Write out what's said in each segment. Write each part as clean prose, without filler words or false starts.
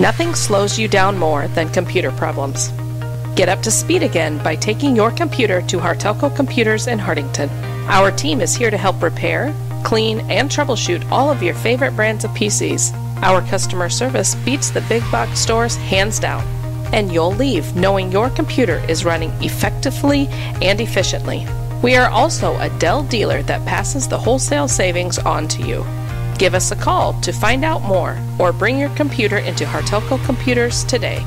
Nothing slows you down more than computer problems. Get up to speed again by taking your computer to Hartelco Computers in Hartington. Our team is here to help repair, clean, and troubleshoot all of your favorite brands of PCs. Our customer service beats the big box stores hands down, and you'll leave knowing your computer is running effectively and efficiently. We are also a Dell dealer that passes the wholesale savings on to you. Give us a call to find out more, or bring your computer into Hartelco Computers today.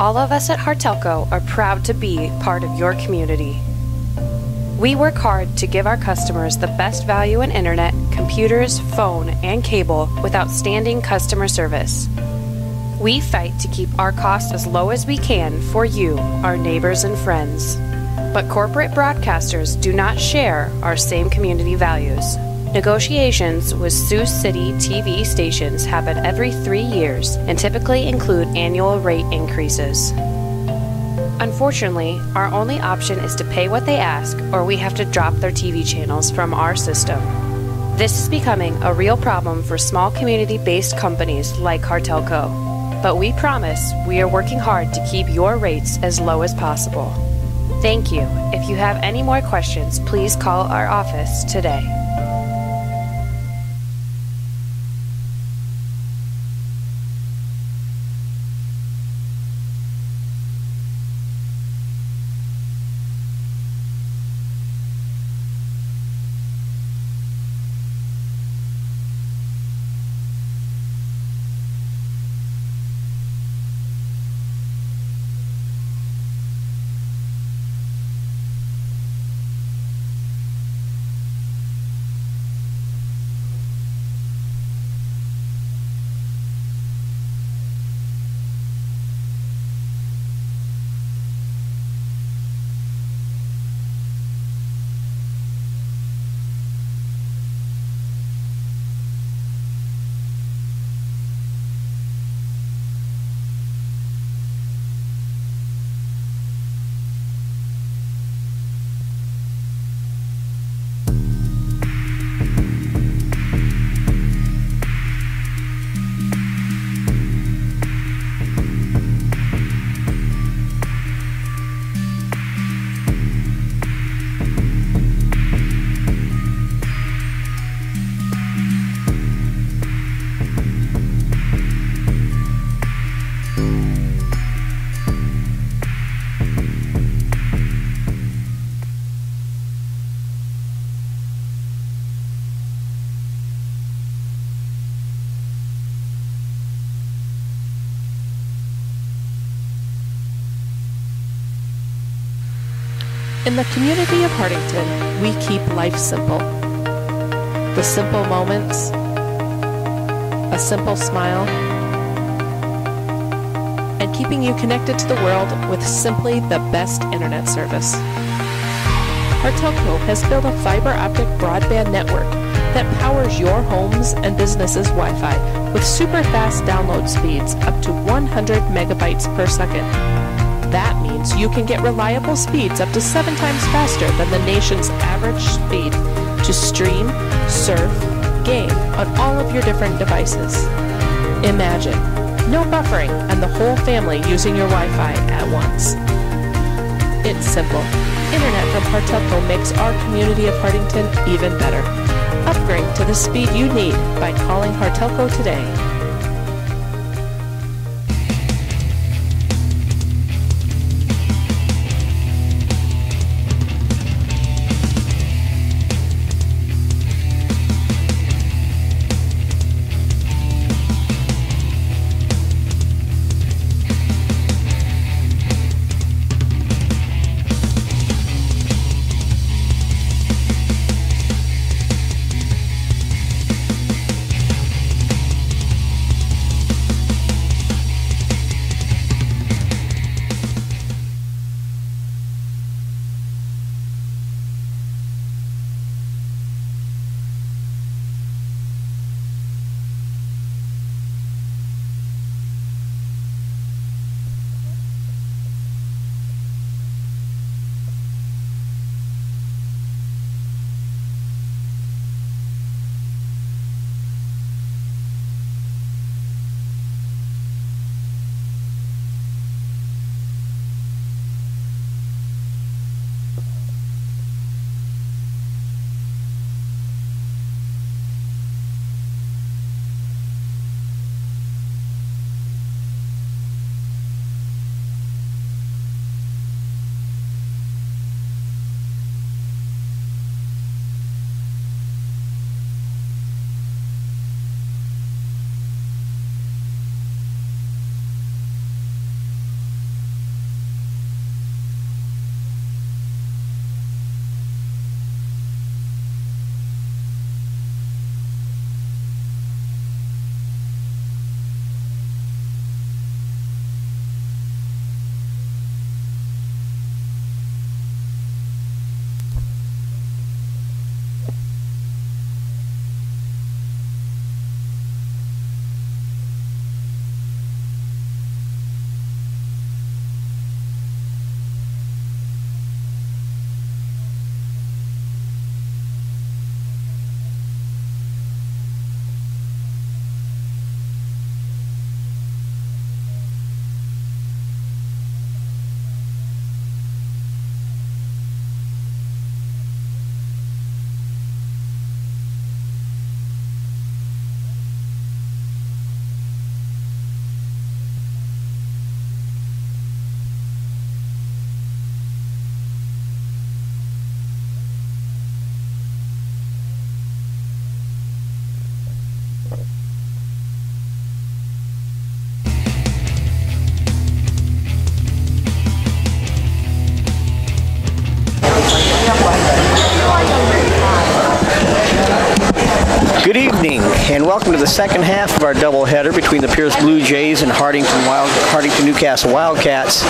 All of us at Hartelco are proud to be part of your community. We work hard to give our customers the best value in internet, computers, phone, and cable with outstanding customer service. We fight to keep our costs as low as we can for you, our neighbors and friends. But corporate broadcasters do not share our same community values. Negotiations with Sioux City TV stations happen every 3 years and typically include annual rate increases. Unfortunately, our only option is to pay what they ask, or we have to drop their TV channels from our system. This is becoming a real problem for small community-based companies like Hartelco, but we promise we are working hard to keep your rates as low as possible. Thank you. If you have any more questions, please call our office today. In the community of Hartington, we keep life simple. The simple moments, a simple smile, and keeping you connected to the world with simply the best internet service. Hartelco has built a fiber optic broadband network that powers your homes and businesses' Wi-Fi with super fast download speeds up to 100 megabytes per second. That means you can get reliable speeds up to 7 times faster than the nation's average speed to stream, surf, game on all of your different devices. Imagine, no buffering and the whole family using your Wi-Fi at once. It's simple. Internet from Hartelco makes our community of Hartington even better. Upgrade to the speed you need by calling Hartelco today. Good evening, and welcome to the second half of our doubleheader between the Pierce Blue Jays and Hartington-Newcastle Wildcats.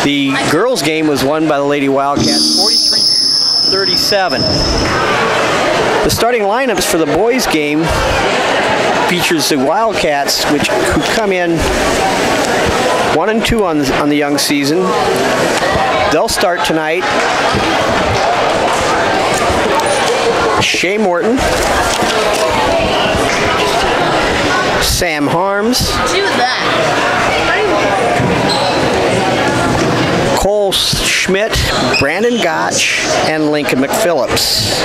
The girls' game was won by the Lady Wildcats, 43-37. The starting lineups for the boys' game features the Wildcats, who come in 1-2 on the young season. They'll start tonight. Shay Morton, Sam Harms, Cole Schmidt, Brandon Gotch, and Lincoln McPhillips.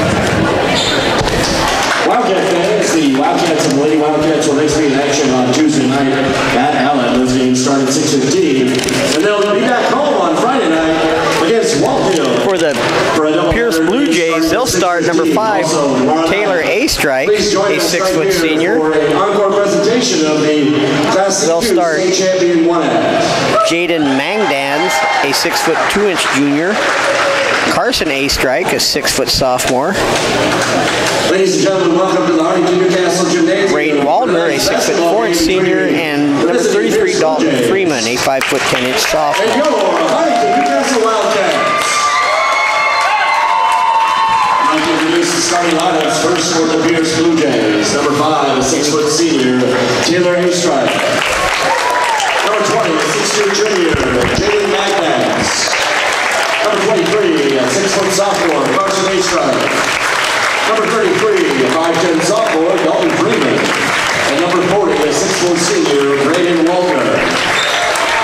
Wildcat fans, the Wildcats and the Lady Wildcats will next be in action on Tuesday night at Allen. Those games start at 6:15, and they'll be back home on Friday night against Walthill. For the Pierce Blue Jays, they'll start number 5, Taylor Astrike, a 6-foot senior. They'll start Jaden Mangdans, a 6-foot 2-inch junior. Carson Astrike, a 6-foot sophomore. Ladies and gentlemen, welcome to the Hartington-Newcastle Gymnasium. Braden Waldner, a 6-foot 4-inch senior, and number 33, Dalton Freeman, a 5-foot 10-inch sophomore. And your Hartington-Newcastle Wildcats. I'd like to introduce the starting lineups first for the Pierce Blue Jays. Number 5, a 6-foot senior, Taylor Astrike. Number 20, a 6-foot junior, Jaden Magnus. Number 23, a 6-foot sophomore, Carson Astrike. Number 33, a 5'10 sophomore, Dalton Freeman. And number 40, a 6-foot senior, Braden Walker.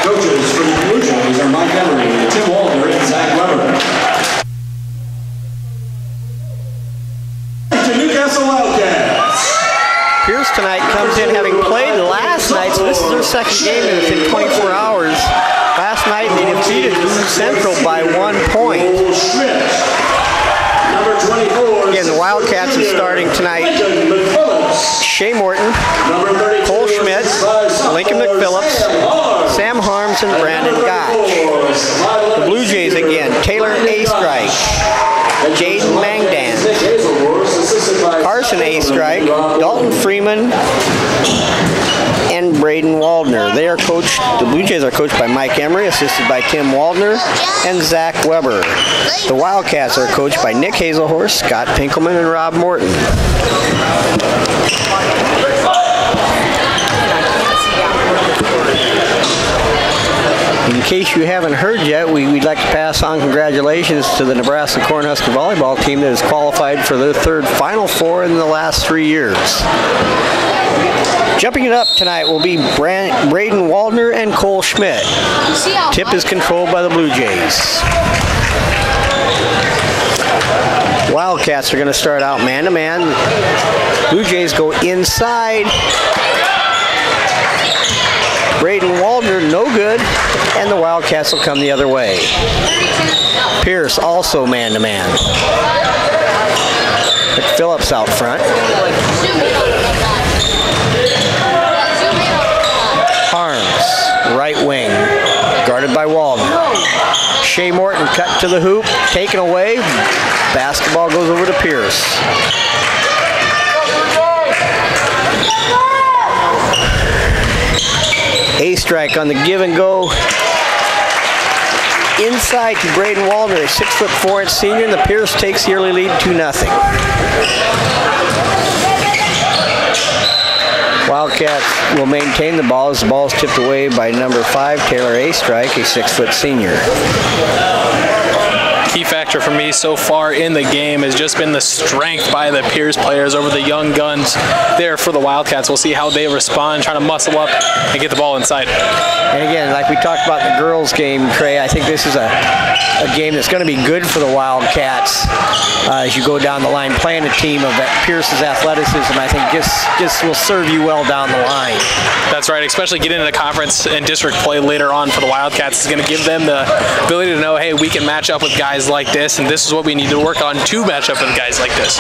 Coaches for the Blue Jays are Mike Emery, Tim Walter, and Zach Weber. To Newcastle Wildcats. Pierce tonight comes in having played last night, so this is their second game within 24 hours. Last night they defeated Central by 1 point. Again, the Wildcats are starting tonight. Shay Morton, Cole Schmidt, Lincoln McPhillips, Sam Harms, and Brandon Gotch. The Blue Jays again, Taylor Astrike, Jaden Mangdan, Carson Astrike, Dalton Freeman, and Braden Waldner. They are coached, the Blue Jays are coached by Mike Emery, assisted by Tim Waldner and Zach Weber. The Wildcats are coached by Nick Hazelhorse, Scott Pinkelman, and Rob Morton. In case you haven't heard yet, we'd like to pass on congratulations to the Nebraska Cornhusker volleyball team that has qualified for their third Final Four in the last 3 years. Jumping it up tonight will be Braden Waldner and Cole Schmidt. Tip is controlled by the Blue Jays. Wildcats are going to start out man-to-man. Blue Jays go inside. Braden Waldner, no good, and the Wildcats will come the other way. Pierce also man-to-man. McPhillips out front. Harms, right wing, guarded by Waldner. Shay Morton cut to the hoop, taken away. Basketball goes over to Pierce. Astrike on the give and go. Inside to Braden Waldner, a 6'4" 4-inch senior, and the Pierce takes the early lead 2-0. Wildcats will maintain the ball as the ball is tipped away by number 5, Taylor Astrike, a 6' senior. Key factor for me so far in the game has just been the strength by the Pierce players over the young guns there for the Wildcats. We'll see how they respond, trying to muscle up and get the ball inside. And again, like we talked about in the girls' game, Trey, I think this is a game that's going to be good for the Wildcats as you go down the line. Playing a team of Pierce's athleticism, I think just will serve you well down the line. That's right, especially getting into conference and district play later on for the Wildcats is going to give them the ability to know, hey, we can match up with guys like this, and this is what we need to work on to match up with guys like this.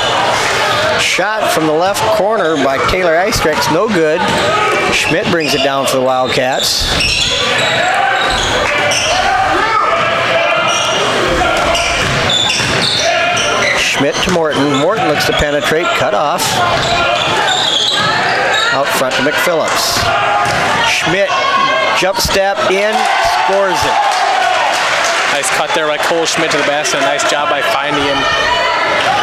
Shot from the left corner by Taylor Astrike's no good. Schmidt brings it down for the Wildcats. Schmidt to Morton. Morton looks to penetrate, cut off. Out front to McPhillips. Schmidt, jump step in, scores it. Nice cut there by Cole Schmidt to the basket. A nice job by finding him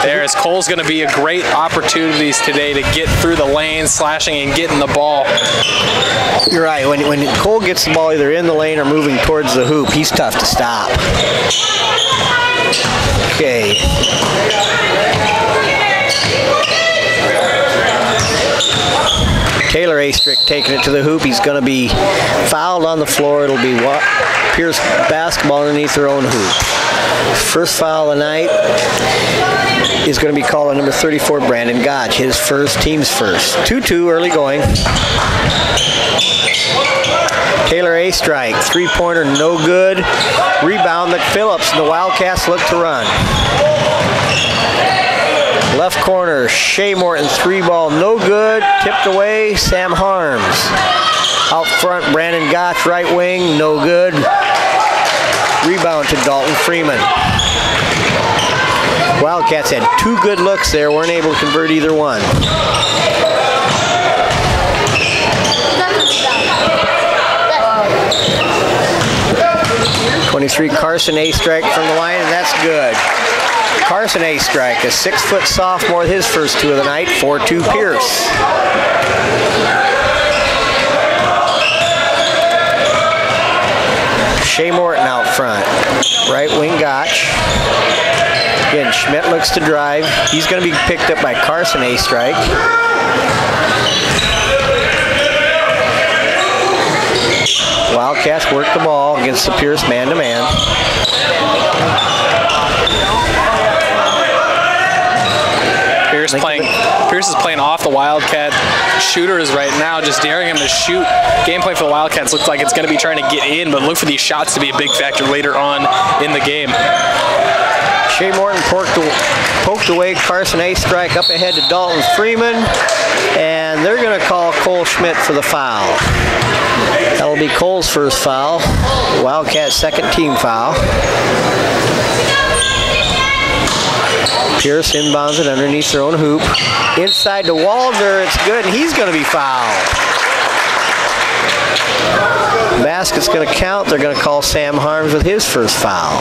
there, as Cole's going to be a great opportunities today to get through the lane, slashing and getting the ball. You're right. When Cole gets the ball either in the lane or moving towards the hoop, he's tough to stop. Okay. Taylor Astrick taking it to the hoop. He's going to be fouled on the floor. It'll be Pierce basketball underneath their own hoop. First foul of the night is going to be called on number 34, Brandon Gotch. His first, team's first. 2-2 early going. Taylor Astrick, three-pointer, no good. Rebound, McPhillips, and the Wildcats look to run. Left corner, Shea Morton, three ball, no good. Tipped away, Sam Harms. Out front, Brandon Gotch, right wing, no good. Rebound to Dalton Freeman. Wildcats had two good looks there, weren't able to convert either one. 23, Carson Astrick from the line, and that's good. Carson Astrick, a 6-foot sophomore, his first two of the night. 4-2 Pierce. Shea Morton out front. Right wing Gotch. Again, Schmidt looks to drive. He's going to be picked up by Carson Astrick. Wildcats work the ball against the Pierce man-to-man. Pierce is playing off the Wildcat shooters right now, just daring him to shoot. Game plan for the Wildcats looks like it's going to be trying to get in, but look for these shots to be a big factor later on in the game. Shea Morton poked away Carson Astrick up ahead to Dalton Freeman, and they're going to call Cole Schmidt for the foul. That'll be Cole's first foul, Wildcats' second team foul. Pierce inbounds it underneath their own hoop. Inside to Waldner, it's good, and he's going to be fouled. Basket's going to count. They're going to call Sam Harms with his first foul.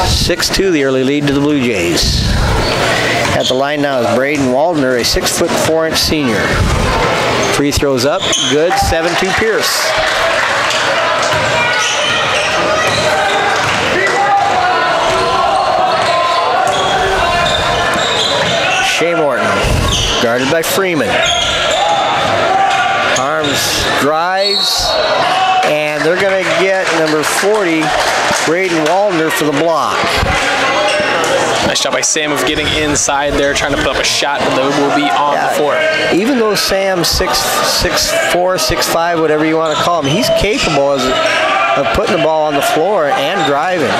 6-2, the early lead to the Blue Jays. At the line now is Braden Waldner, a 6'4" senior. Free throws up, good, 7-2 Pierce. Shea Morton, guarded by Freeman. Harms drives, and they're going to get number 40, Braden Waldner, for the block. Nice job by Sam of getting inside there, trying to put up a shot, but they will be on the floor. Even though Sam's 6'4", 6'5", whatever you want to call him, he's capable of putting the ball on the floor and driving.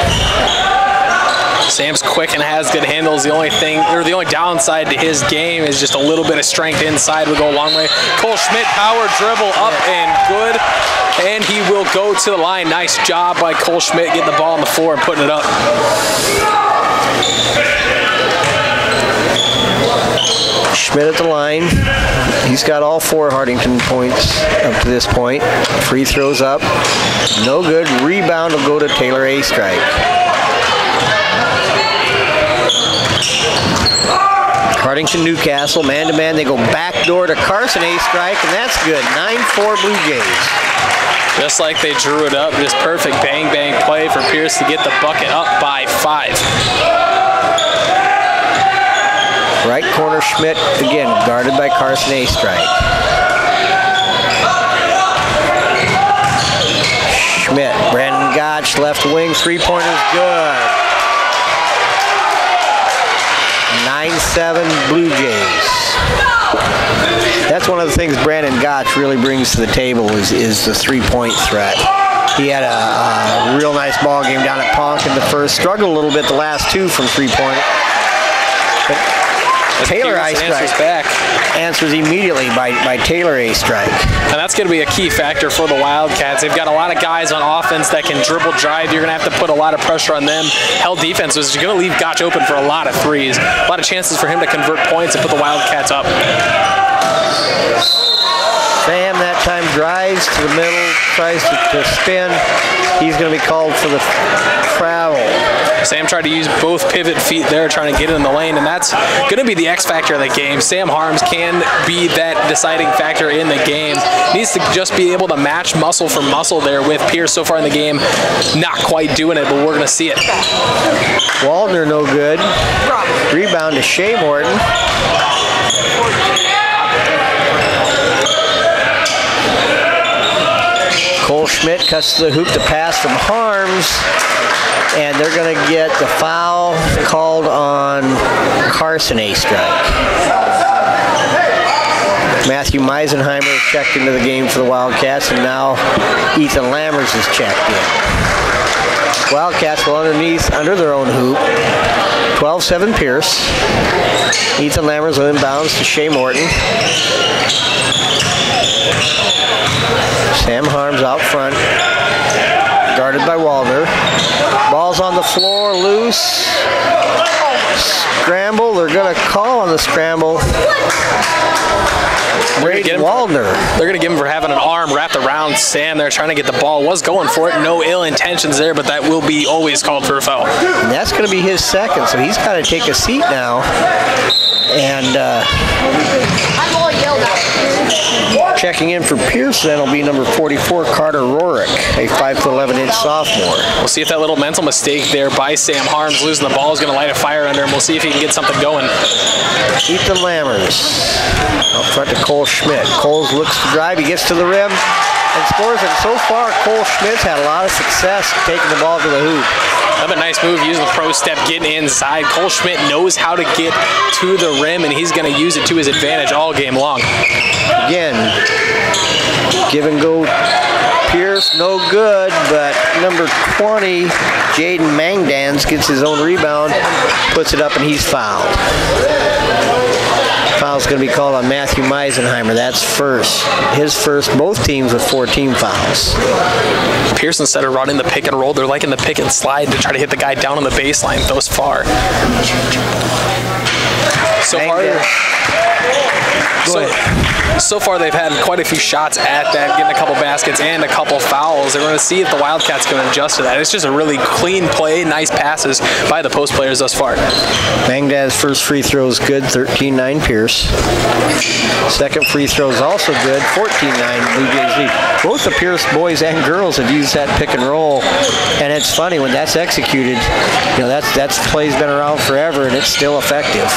Sam's quick and has good handles. The only downside to his game is just a little bit of strength inside will go a long way. Cole Schmidt, power dribble up and good, and he will go to the line. Nice job by Cole Schmidt getting the ball on the floor and putting it up. Schmidt at the line. He's got all 4 Hartington points up to this point. Free throws up. No good. Rebound will go to Taylor Astrick. Hartington-Newcastle, man-to-man. They go backdoor to Carson Astrick, and that's good. 9-4 Blue Jays. Just like they drew it up, just perfect bang-bang play for Pierce to get the bucket up by 5. Right corner, Schmidt, again, guarded by Carson Astrick. Schmidt, Brandon Gotch, left wing, three-pointer's good. 9-7 Blue Jays. That's one of the things Brandon Gotch really brings to the table is the three-point threat. He had a real nice ball game down at Ponk in the first. Struggled a little bit the last 2 from three-point. But Taylor A strike answers immediately by Taylor A strike. And that's going to be a key factor for the Wildcats. They've got a lot of guys on offense that can dribble, drive. You're going to have to put a lot of pressure on them. Hell defense is going to leave Gotch open for a lot of threes. A lot of chances for him to convert points and put the Wildcats up. Sam that time drives to the middle, tries to spin. He's going to be called for the travel. Sam tried to use both pivot feet there, trying to get it in the lane, and that's going to be the X factor of the game. Sam Harms can be that deciding factor in the game. Needs to just be able to match muscle for muscle there with Pierce. So far in the game, not quite doing it, but we're going to see it. Waldner no good. Rebound to Shea Morton. Cole Schmidt cuts to the hoop to pass from Harms, and they're going to get the foul called on Carson A strike. Matthew Meisenheimer is checked into the game for the Wildcats, and now Ethan Lammers is checked in. Wildcats will under their own hoop. 12-7 Pierce. Ethan Lammers will inbounds to Shea Morton. Sam Harms out front, guarded by Waldner. Ball's on the floor, loose. Scramble, they're going to call on the scramble. Waldner. They're going to give him for having an arm wrapped around Sam. They're trying to get the ball. Was going for it. No ill intentions there, but that will be always called for a foul. And that's going to be his second, so he's got to take a seat now. And checking in for Pierce then will be number 44, Carter Rorick, a 5'11" sophomore. We'll see if that little mental mistake there by Sam Harms losing the ball is going to light a fire under him. We'll see if he can get something going. Ethan Lammers out front to Cole Schmidt. Cole looks to drive. He gets to the rim and scores. And so far, Cole Schmidt's had a lot of success taking the ball to the hoop. Another nice move using the pro step, getting inside. Cole Schmidt knows how to get to the rim, and he's going to use it to his advantage all game long. Again, give and go Pierce, no good, but number 20, Jaden Mangdans, gets his own rebound, puts it up, and he's fouled. Foul's going to be called on Matthew Meisenheimer. That's first. His first, both teams with 14 fouls. Pierce, instead of running the pick and roll, they're liking the pick and slide to try to hit the guy down on the baseline thus far. So far they've had quite a few shots at that, getting a couple baskets and a couple fouls. They're going to see if the Wildcats can adjust to that. It's just a really clean play, nice passes by the post players thus far. Mangdad's first free throw is good, 13-9 Pierce. Second free throw is also good, 14-9 Blue Jays lead. Both the Pierce boys and girls have used that pick and roll, and it's funny when that's executed. You know, that's play's been around forever, and it's still effective.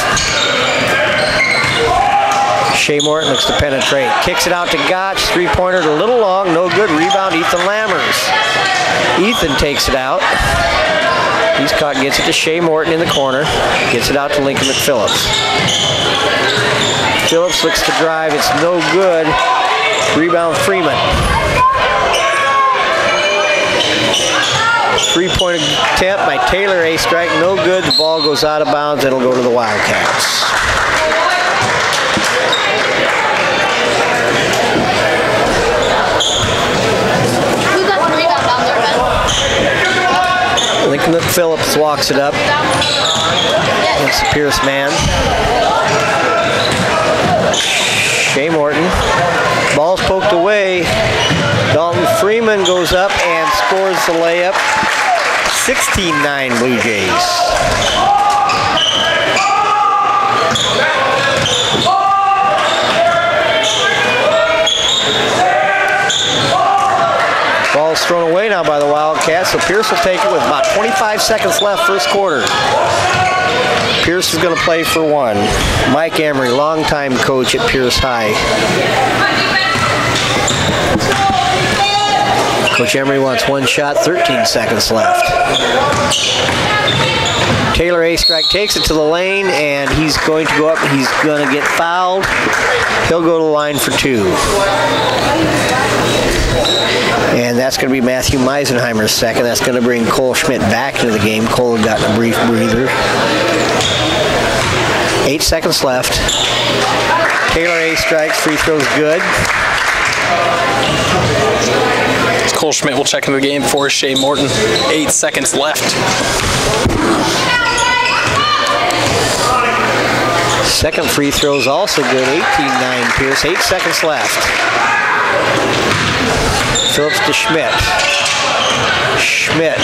Shea Morton looks to penetrate. Kicks it out to Gotch. Three-pointer a little long. No good. Rebound, Ethan Lammers. Ethan takes it out. He's caught. Gets it to Shea Morton in the corner. Gets it out to Lincoln McPhillips. Phillips looks to drive. It's no good. Rebound, Freeman. Three-point attempt by Taylor A strike. No good. The ball goes out of bounds. It'll go to the Wildcats. Lincoln Phillips walks it up. It's the Pierce man. Shea Morton. Ball's poked away. Dalton Freeman goes up and scores the layup. 16-9 Blue Jays. Ball's thrown away now by the Wildcats, so Pierce will take it with about 25 seconds left first quarter. Pierce is going to play for one. Mike Emery, longtime coach at Pierce High. Coach Emery wants one shot, 13 seconds left. Taylor A strike takes it to the lane, and he's going to go up. He's going to get fouled. He'll go to the line for two. And that's going to be Matthew Meisenheimer's second. That's going to bring Cole Schmidt back into the game. Cole had gotten a brief breather. 8 seconds left. Taylor A strikes, free throw's good. Cole Schmidt will check into the game for Shea Morton. 8 seconds left. Second free throw is also good. 18-9 Pierce. 8 seconds left. Phillips to Schmidt. Schmidt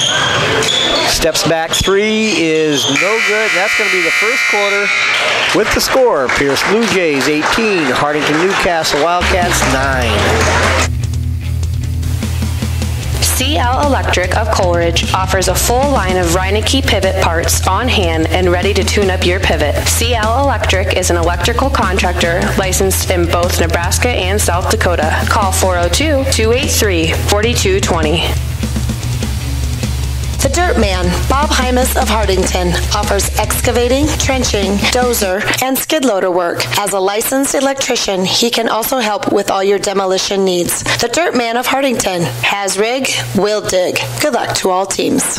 steps back. 3 is no good. That's going to be the first quarter with the score. Pierce Blue Jays 18. Hartington-Newcastle Wildcats 9. CL Electric of Coleridge offers a full line of Reineke pivot parts on hand and ready to tune up your pivot. CL Electric is an electrical contractor licensed in both Nebraska and South Dakota. Call 402-283-4220. The Dirt Man, Bob Hymas of Hartington, offers excavating, trenching, dozer, and skid loader work. As a licensed electrician, he can also help with all your demolition needs. The Dirt Man of Hartington has rig, will dig. Good luck to all teams.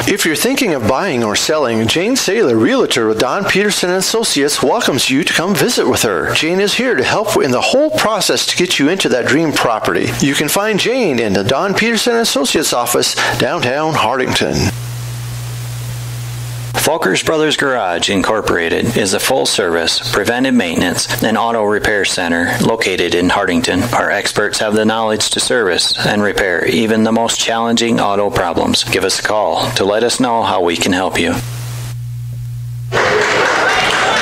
If you're thinking of buying or selling, Jane Saylor, Realtor with Don Peterson & Associates, welcomes you to come visit with her. Jane is here to help in the whole process to get you into that dream property. You can find Jane in the Don Peterson & Associates office, downtown Hartington. Folkers Brothers Garage Incorporated is a full-service, preventive maintenance, and auto repair center located in Hartington. Our experts have the knowledge to service and repair even the most challenging auto problems. Give us a call to let us know how we can help you.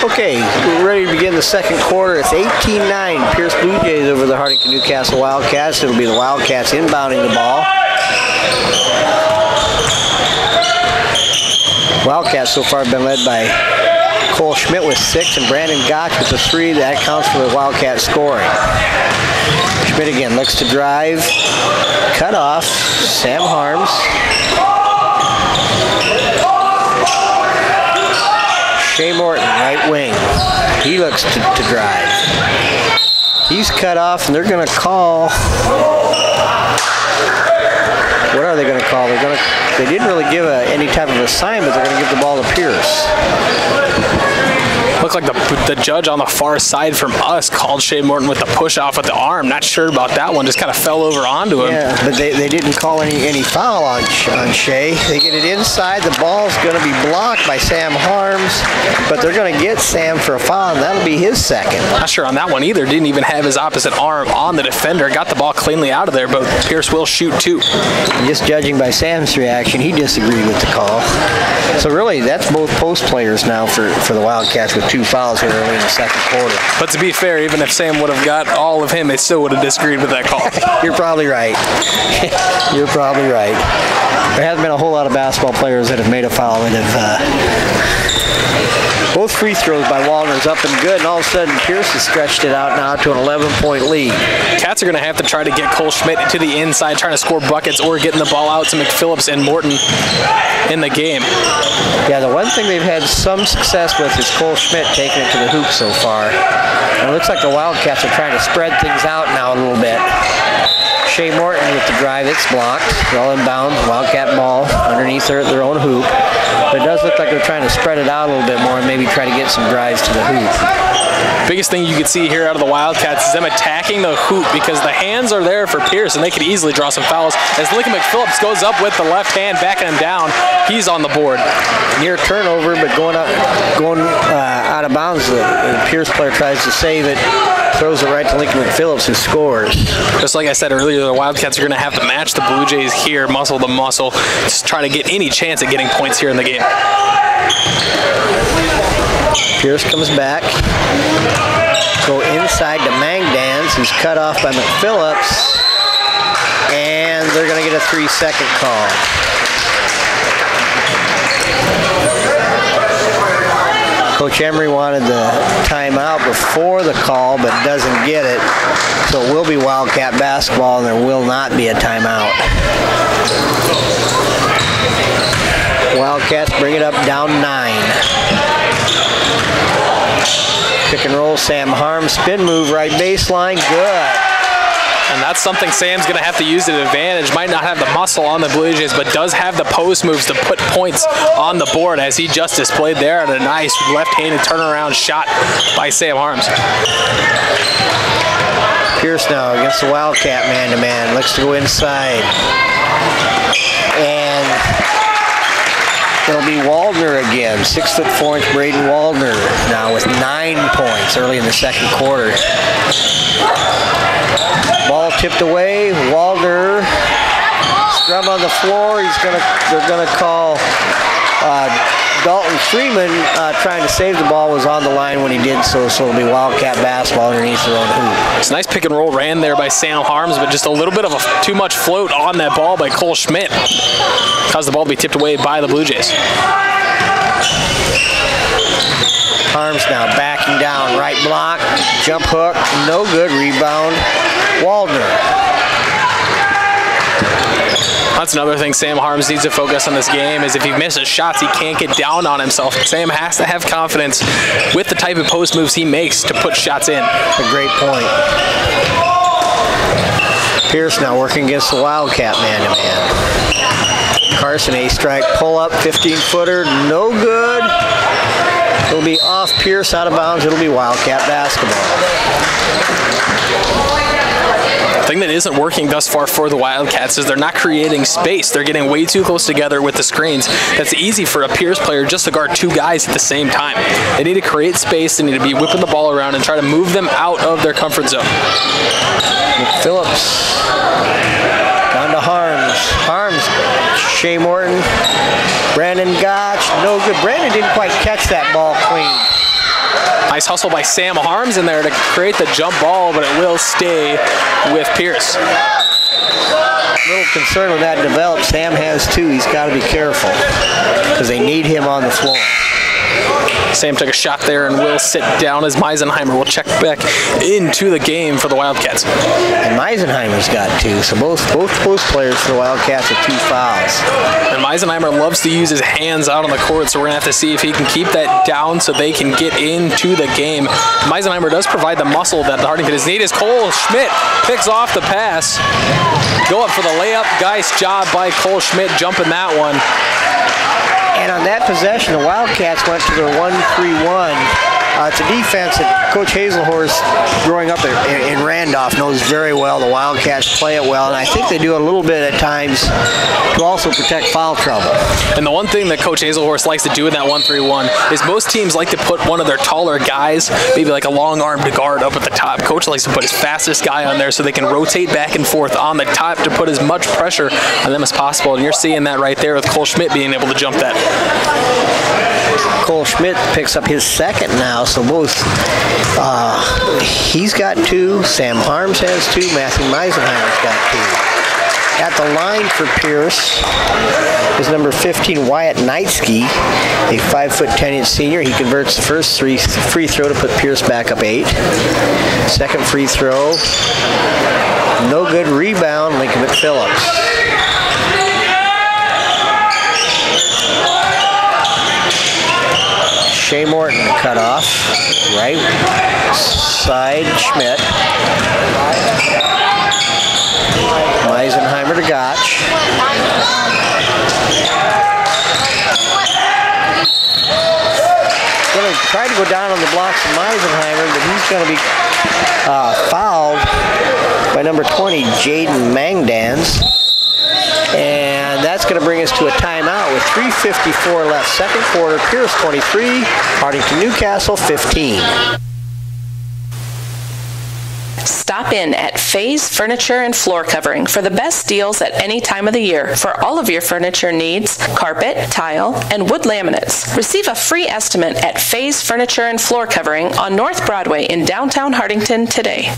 Okay, we're ready to begin the second quarter. It's 18-9 Pierce Blue Jays over the Hartington-Newcastle Wildcats. It'll be the Wildcats inbounding the ball. Wildcats so far have been led by Cole Schmidt with 6 and Brandon Gotch with the 3. That counts for the Wildcats scoring. Schmidt again looks to drive. Cut off. Sam Harms. Shea Morton, right wing. He looks to drive. He's cut off, and they're going to call. What are they going to call? They didn't really give any type of assignment. They're going to give the ball to Pierce. Looked like the judge on the far side from us called Shea Morton with the push off with the arm. Not sure about that one. Just kind of fell over onto him. Yeah, but they didn't call any foul on Shea. They get it inside. The ball's going to be blocked by Sam Harms, but they're going to get Sam for a foul, and that'll be his second. Not sure on that one either. Didn't even have his opposite arm on the defender. Got the ball cleanly out of there, but Pierce will shoot 2. And just judging by Sam's reaction, he disagreed with the call. So really, that's both post players now for the Wildcats with 2 fouls here early in the second quarter. But to be fair, even if Sam would have got all of him, they still would have disagreed with that call. You're probably right. You're probably right. There hasn't been a whole lot of basketball players that have made a foul that have both free throws by Wallner's up and good, and all of a sudden Pierce has stretched it out now to an 11-point lead. Cats are going to have to try to get Cole Schmidt to the inside, trying to score buckets or getting the ball out to McPhillips and Morton in the game. Yeah, the one thing they've had some success with is Cole Schmidt taking it to the hoop so far. And it looks like the Wildcats are trying to spread things out now a little bit. Shea Morton with the drive, it's blocked. Well inbound, Wildcat ball underneath their own hoop. But it does look like they're trying to spread it out a little bit more and maybe try to get some drives to the hoop. Biggest thing you could see here out of the Wildcats is them attacking the hoop because the hands are there for Pierce and they could easily draw some fouls. As Lincoln McPhillips goes up with the left hand, backing him down, he's on the board. Near turnover, but going out of bounds. The Pierce player tries to save it, throws it right to Lincoln McPhillips, who scores. Just like I said earlier, the Wildcats are going to have to match the Blue Jays here, muscle to muscle, just try to get any chance at getting points here in the game. Pierce comes back. Go inside to Mangdans, who's cut off by McPhillips. And they're going to get a 3-second call. Coach Emery wanted the timeout before the call, but doesn't get it. So it will be Wildcat basketball, and there will not be a timeout. Wildcats bring it up down 9. Pick and roll, Sam Harms, spin move, right baseline, good. And that's something Sam's going to have to use to advantage. Might not have the muscle on the Blue Jays, but does have the post moves to put points on the board, as he just displayed there, and a nice left-handed turnaround shot by Sam Harms. Pierce now against the Wildcat man-to-man. Looks to go inside. And it'll be Waldner again. 6'4" Braden Waldner now with 9 points early in the second quarter. Ball tipped away. Waldner scrum on the floor. They're gonna call Dalton Freeman trying to save the ball, was on the line when he did so it'll be Wildcat basketball underneath their own hoop. It's a nice pick and roll ran there by Sam Harms, but just a little bit of too much float on that ball by Cole Schmidt. Caused the ball to be tipped away by the Blue Jays. Harms now backing down, right block, jump hook, no good, rebound, Waldner. That's another thing Sam Harms needs to focus on this game, is if he misses shots, he can't get down on himself. Sam has to have confidence with the type of post moves he makes to put shots in. A great point. Pierce now working against the Wildcat man-to-man. Carson, A-strike, pull-up, 15-footer, no good. It'll be off Pierce, out of bounds. It'll be Wildcat basketball. The thing that isn't working thus far for the Wildcats is they're not creating space. They're getting way too close together with the screens. That's easy for a Pierce player just to guard two guys at the same time. They need to create space. They need to be whipping the ball around and try to move them out of their comfort zone. Phillips down to Harms. Harms, Shea Morton, Brandon Gotch, no good. Brandon didn't quite catch that ball clean. Nice hustle by Sam Harms in there to create the jump ball, but it will stay with Pierce. A little concerned when that develops. Sam has two. He's got to be careful because they need him on the floor. Sam took a shot there and will sit down as Meisenheimer will check back into the game for the Wildcats. And Meisenheimer's got two, so both post players for the Wildcats have 2 fouls. And Meisenheimer loves to use his hands out on the court, so we're going to have to see if he can keep that down so they can get into the game. Meisenheimer does provide the muscle that the Hartington is needed. Cole Schmidt picks off the pass. Go up for the layup. Nice job by Cole Schmidt jumping that one. And on that possession, the Wildcats went to their 1-3-1. It's a defense that Coach Hazelhorst, growing up in Randolph, knows very well. The Wildcats play it well, and I think they do a little bit at times to also protect foul trouble. And the one thing that Coach Hazelhorst likes to do in that 1-3-1 is most teams like to put one of their taller guys, maybe like a long-armed guard up at the top. Coach likes to put his fastest guy on there so they can rotate back and forth on the top to put as much pressure on them as possible. And you're seeing that right there with Cole Schmidt being able to jump that. Cole Schmidt picks up his second now, so both he's got 2, Sam Harms has 2, Matthew Meisenheimer's got 2. At the line for Pierce is number 15, Wyatt Knightsky, a 5'10" senior. He converts the first free throw to put Pierce back up 8. Second free throw, no good. Rebound, Lincoln McPhillips. Shea Morton cut off, right side Schmidt. Meisenheimer to Gotch. Going to try to go down on the blocks of Meisenheimer, but he's going to be fouled by number 20, Jaden Mangdans. And that's going to bring us to a timeout with 3:54 left. Second quarter, Pierce 23, Hartington-Newcastle 15. Stop in at Faye's Furniture and Floor Covering for the best deals at any time of the year for all of your furniture needs, carpet, tile, and wood laminates. Receive a free estimate at Faye's Furniture and Floor Covering on North Broadway in downtown Hartington today.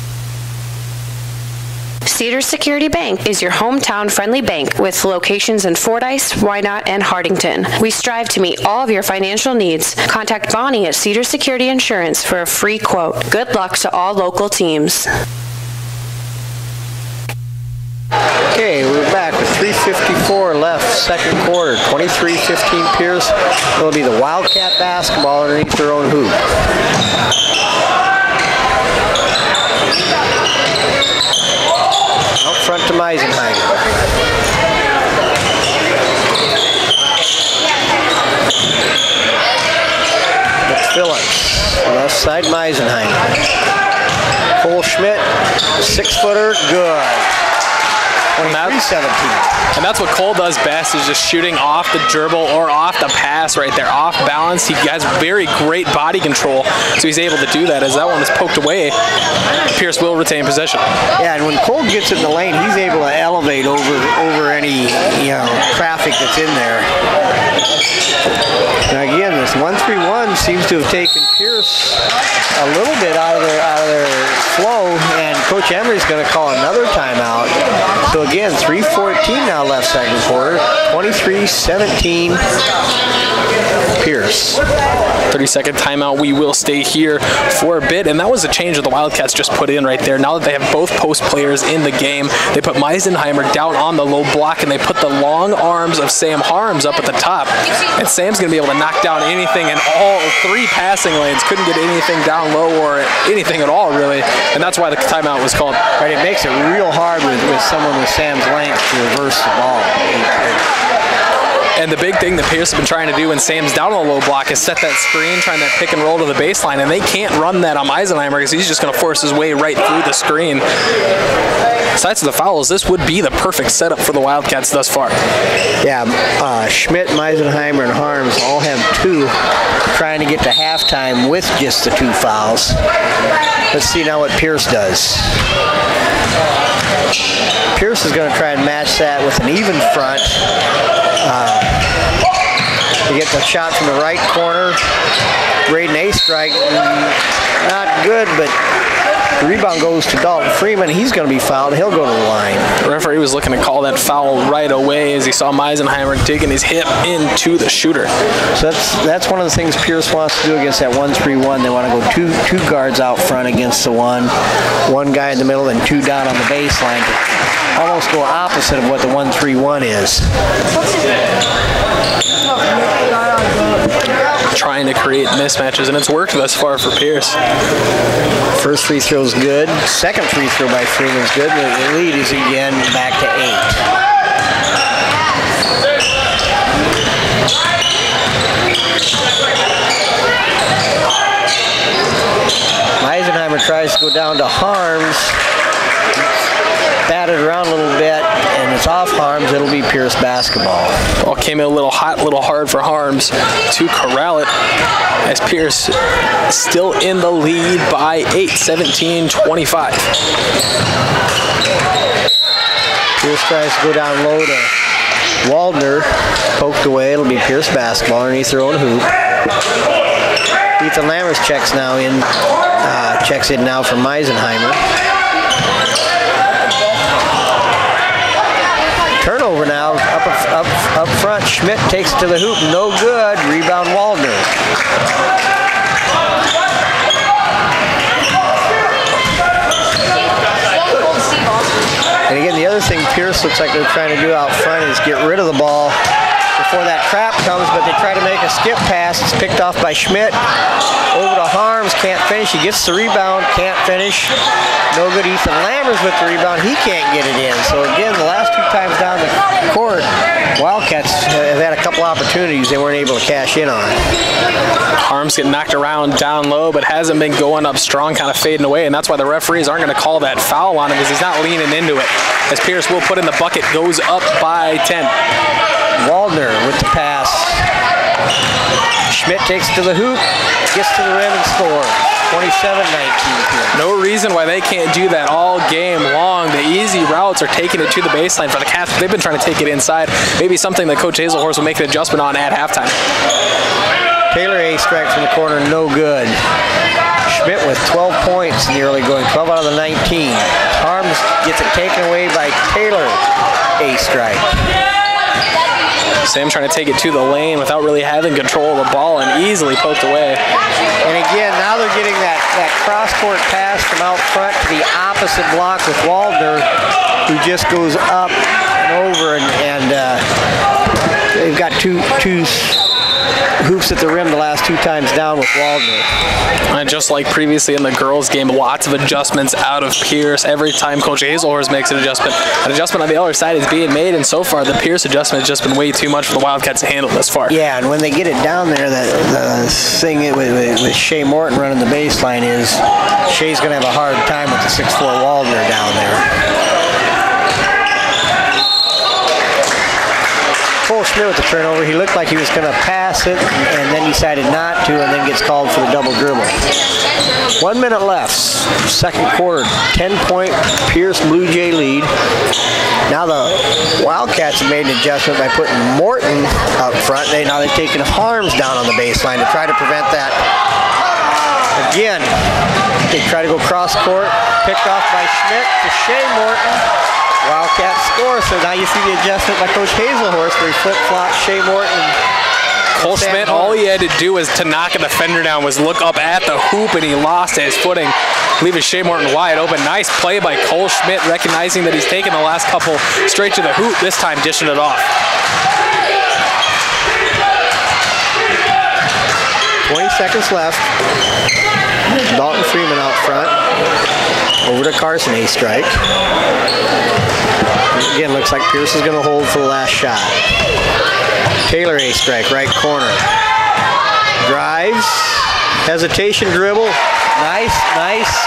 Cedars Security Bank is your hometown-friendly bank with locations in Fordyce, Wynot, and Hartington. We strive to meet all of your financial needs. Contact Bonnie at Cedars Security Insurance for a free quote. Good luck to all local teams. Okay, we're back with 3:54 left, second quarter, 23-15 Pierce. It'll be the Wildcat basketball underneath their own hoop. Out front to Meisenheimer. Phillips, left side Meisenheimer. Cole Schmidt, 6-footer, good. 23-17. And that's what Cole does best, is just shooting off the dribble or off the pass right there, off balance. He has very great body control, so he's able to do that. As that one is poked away, Pierce will retain possession. Yeah, and when Cole gets in the lane, he's able to elevate over any traffic that's in there. Now again, this 1-3-1 seems to have taken Pierce a little bit out of their flow, and Coach Emery's going to call another timeout. So again, 3:14 now left second quarter, 23-17 Pierce. 30-second timeout. We will stay here for a bit, and that was a change that the Wildcats just put in right there. Now that they have both post players in the game, they put Meisenheimer down on the low block, and they put the long arms of Sam Harms up at the top. And Sam's going to be able to knock down anything in all three passing lanes. Couldn't get anything down low or anything at all, really. And that's why the timeout was called. Right, it makes it real hard with someone with Sam's length to reverse the ball. And the big thing that Pierce has been trying to do when Sam's down on the low block is set that screen, trying that pick and roll to the baseline, and they can't run that on Meisenheimer because he's just going to force his way right through the screen. Besides the fouls, this would be the perfect setup for the Wildcats thus far. Yeah, Schmidt, Meisenheimer, and Harms all have 2, trying to get to halftime with just the 2 fouls. Let's see now what Pierce does. Pierce is going to try and match that with an even front. He gets a shot from the right corner. Braden A strike, not good, but the rebound goes to Dalton Freeman. He's going to be fouled. He'll go to the line. The referee was looking to call that foul right away as he saw Meisenheimer digging his hip into the shooter. So that's one of the things Pierce wants to do against that 1-3-1. They want to go two guards out front against the one guy in the middle, and 2 down on the baseline. Almost go opposite of what the 1-3-1 is. Trying to create mismatches, and it's worked thus far for Pierce. First free throw's good. Second free throw by Freeman's good. The lead is again back to 8. Meisenheimer tries to go down to Harms. Batted around a little bit, and it's off Harms. It'll be Pierce basketball. Ball came in a little hot, a little hard for Harms to corral it, as Pierce still in the lead by 8, 17-25. Pierce tries to go down low to Waldner. Poked away. It'll be Pierce basketball underneath their own hoop. Ethan Lammers checks in now for Meisenheimer. Turnover now, up front. Schmidt takes it to the hoop, no good. Rebound Waldner. And again, the other thing Pierce looks like they're trying to do out front is get rid of the ball before that trap comes, but they try to make a skip pass. It's picked off by Schmidt. Over to Harms, can't finish. He gets the rebound, can't finish. No good. Ethan Lammers with the rebound. He can't get it in. So again, the last 2 times down the court, Wildcats have had a couple opportunities they weren't able to cash in on. Harms getting knocked around down low, but hasn't been going up strong, kind of fading away, and that's why the referees aren't going to call that foul on him, because he's not leaning into it. As Pierce will put in the bucket, goes up by 10. Waldner with the pass. Schmidt takes it to the hoop, gets to the rim and scores. 27-19. No reason why they can't do that all game long. The easy routes are taking it to the baseline for the Cats. They've been trying to take it inside. Maybe something that Coach Hazelhorst will make an adjustment on at halftime. Taylor A strike from the corner, no good. Schmidt with 12 points in the early going, 12 out of the 19. Harms gets it taken away by Taylor A strike. Sam trying to take it to the lane without really having control of the ball and easily poked away. And again, now they're getting that cross-court pass from out front to the opposite block with Waldner, who just goes up and over, and they've got two hoops at the rim the last 2 times down with Waldner. And just like previously in the girls' game, lots of adjustments out of Pierce. Every time Coach Hazelhorst makes an adjustment on the other side is being made, and so far the Pierce adjustment has just been way too much for the Wildcats to handle this far. Yeah, and when they get it down there, the thing with Shea Morton running the baseline is Shea's going to have a hard time with the 6'4" Waldner down there. Cole Schmidt with the turnover. He looked like he was going to pass it and then decided not to, and then gets called for the double dribble. 1 minute left. Second quarter. 10-point Pierce Blue Jay lead. Now the Wildcats have made an adjustment by putting Morton up front. Now they've taken Harms down on the baseline to try to prevent that. Again, they try to go cross court. Picked off by Schmidt to Shea Morton. Wildcats score, so now you see the adjustment by Coach Hazelhorst where he flip-flopped Shea Morton. Cole Schmidt, all he had to do was to knock a defender down, was look up at the hoop, and he lost his footing, leaving Shea Morton wide open. Nice play by Cole Schmidt, recognizing that he's taken the last couple straight to the hoop, this time dishing it off. 20 seconds left. Dalton Freeman out front. Over to Carson, a strike. Again, looks like Pierce is going to hold for the last shot. Taylor, a strike, right corner. Drives. Hesitation dribble. Nice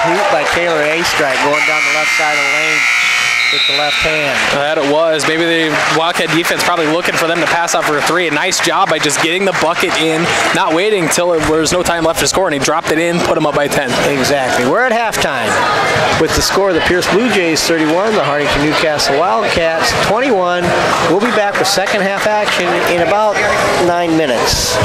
hoop by Taylor, a strike, going down the left side of the lane with the left hand. That it was. Maybe the Wildcat defense probably looking for them to pass out for a 3. A nice job by just getting the bucket in, not waiting until there was no time left to score, and he dropped it in, put them up by 10. Exactly. We're at halftime with the score of the Pierce Blue Jays 31, the Hartington-Newcastle Wildcats 21. We'll be back with second half action in about 9 minutes.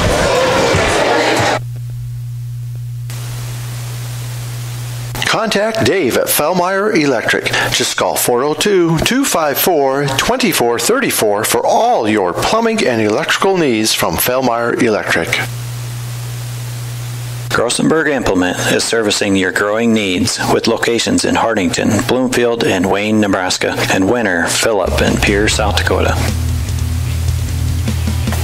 Contact Dave at Fellmeyer Electric. Just call 402-254-2434 for all your plumbing and electrical needs from Fellmeyer Electric. Grossenberg Implement is servicing your growing needs with locations in Hartington, Bloomfield, and Wayne, Nebraska, and Winter, Phillip, and Pierce, South Dakota.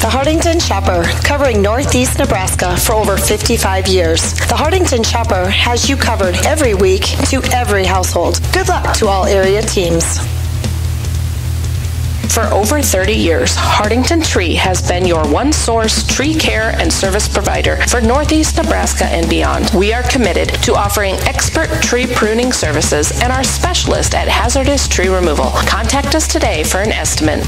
The Hartington Shopper, covering Northeast Nebraska for over 55 years. The Hartington Shopper has you covered every week to every household. Good luck to all area teams. For over 30 years, Hartington Tree has been your one-source tree care and service provider for Northeast Nebraska and beyond. We are committed to offering expert tree pruning services and are specialists at hazardous tree removal. Contact us today for an estimate.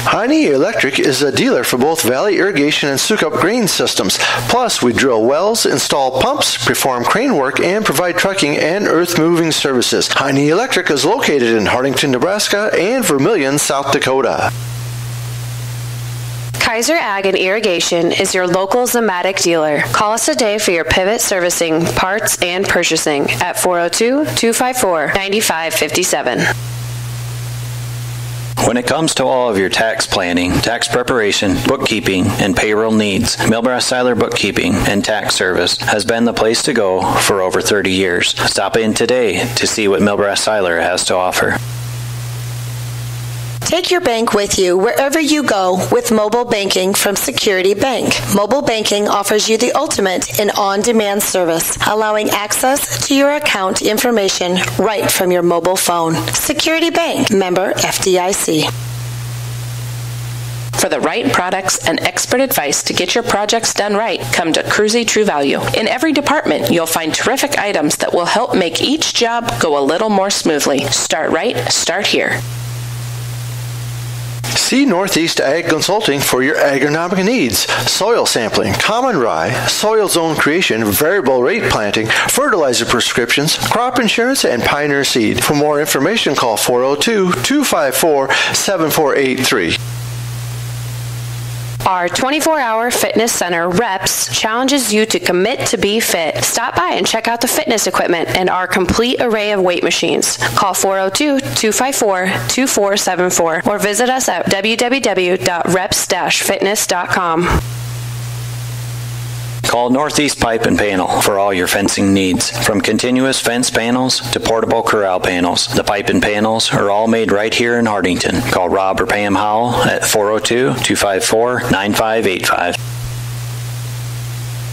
Heine Electric is a dealer for both Valley Irrigation and Sukup grain systems. Plus, we drill wells, install pumps, perform crane work, and provide trucking and earth-moving services. Heine Electric is located in Hartington, Nebraska and Vermilion, South Dakota. Kaiser Ag and Irrigation is your local Zematic dealer. Call us today for your pivot servicing, parts, and purchasing at 402-254-9557. When it comes to all of your tax planning, tax preparation, bookkeeping, and payroll needs, Milbrass Seiler Bookkeeping and Tax Service has been the place to go for over 30 years. Stop in today to see what Milbrass Seiler has to offer. Take your bank with you wherever you go with mobile banking from Security Bank. Mobile banking offers you the ultimate in on-demand service, allowing access to your account information right from your mobile phone. Security Bank, member FDIC. For the right products and expert advice to get your projects done right, come to Cruzy True Value. In every department, you'll find terrific items that will help make each job go a little more smoothly. Start right, start here. See Northeast Ag Consulting for your agronomic needs. Soil sampling, common rye, soil zone creation, variable rate planting, fertilizer prescriptions, crop insurance, and Pioneer Seed. For more information, call 402-254-7483. Our 24-hour fitness center, REPS, challenges you to commit to be fit. Stop by and check out the fitness equipment and our complete array of weight machines. Call 402-254-2474 or visit us at www.reps-fitness.com. Call Northeast Pipe and Panel for all your fencing needs. From continuous fence panels to portable corral panels, the pipe and panels are all made right here in Hartington. Call Rob or Pam Howell at 402-254-9585.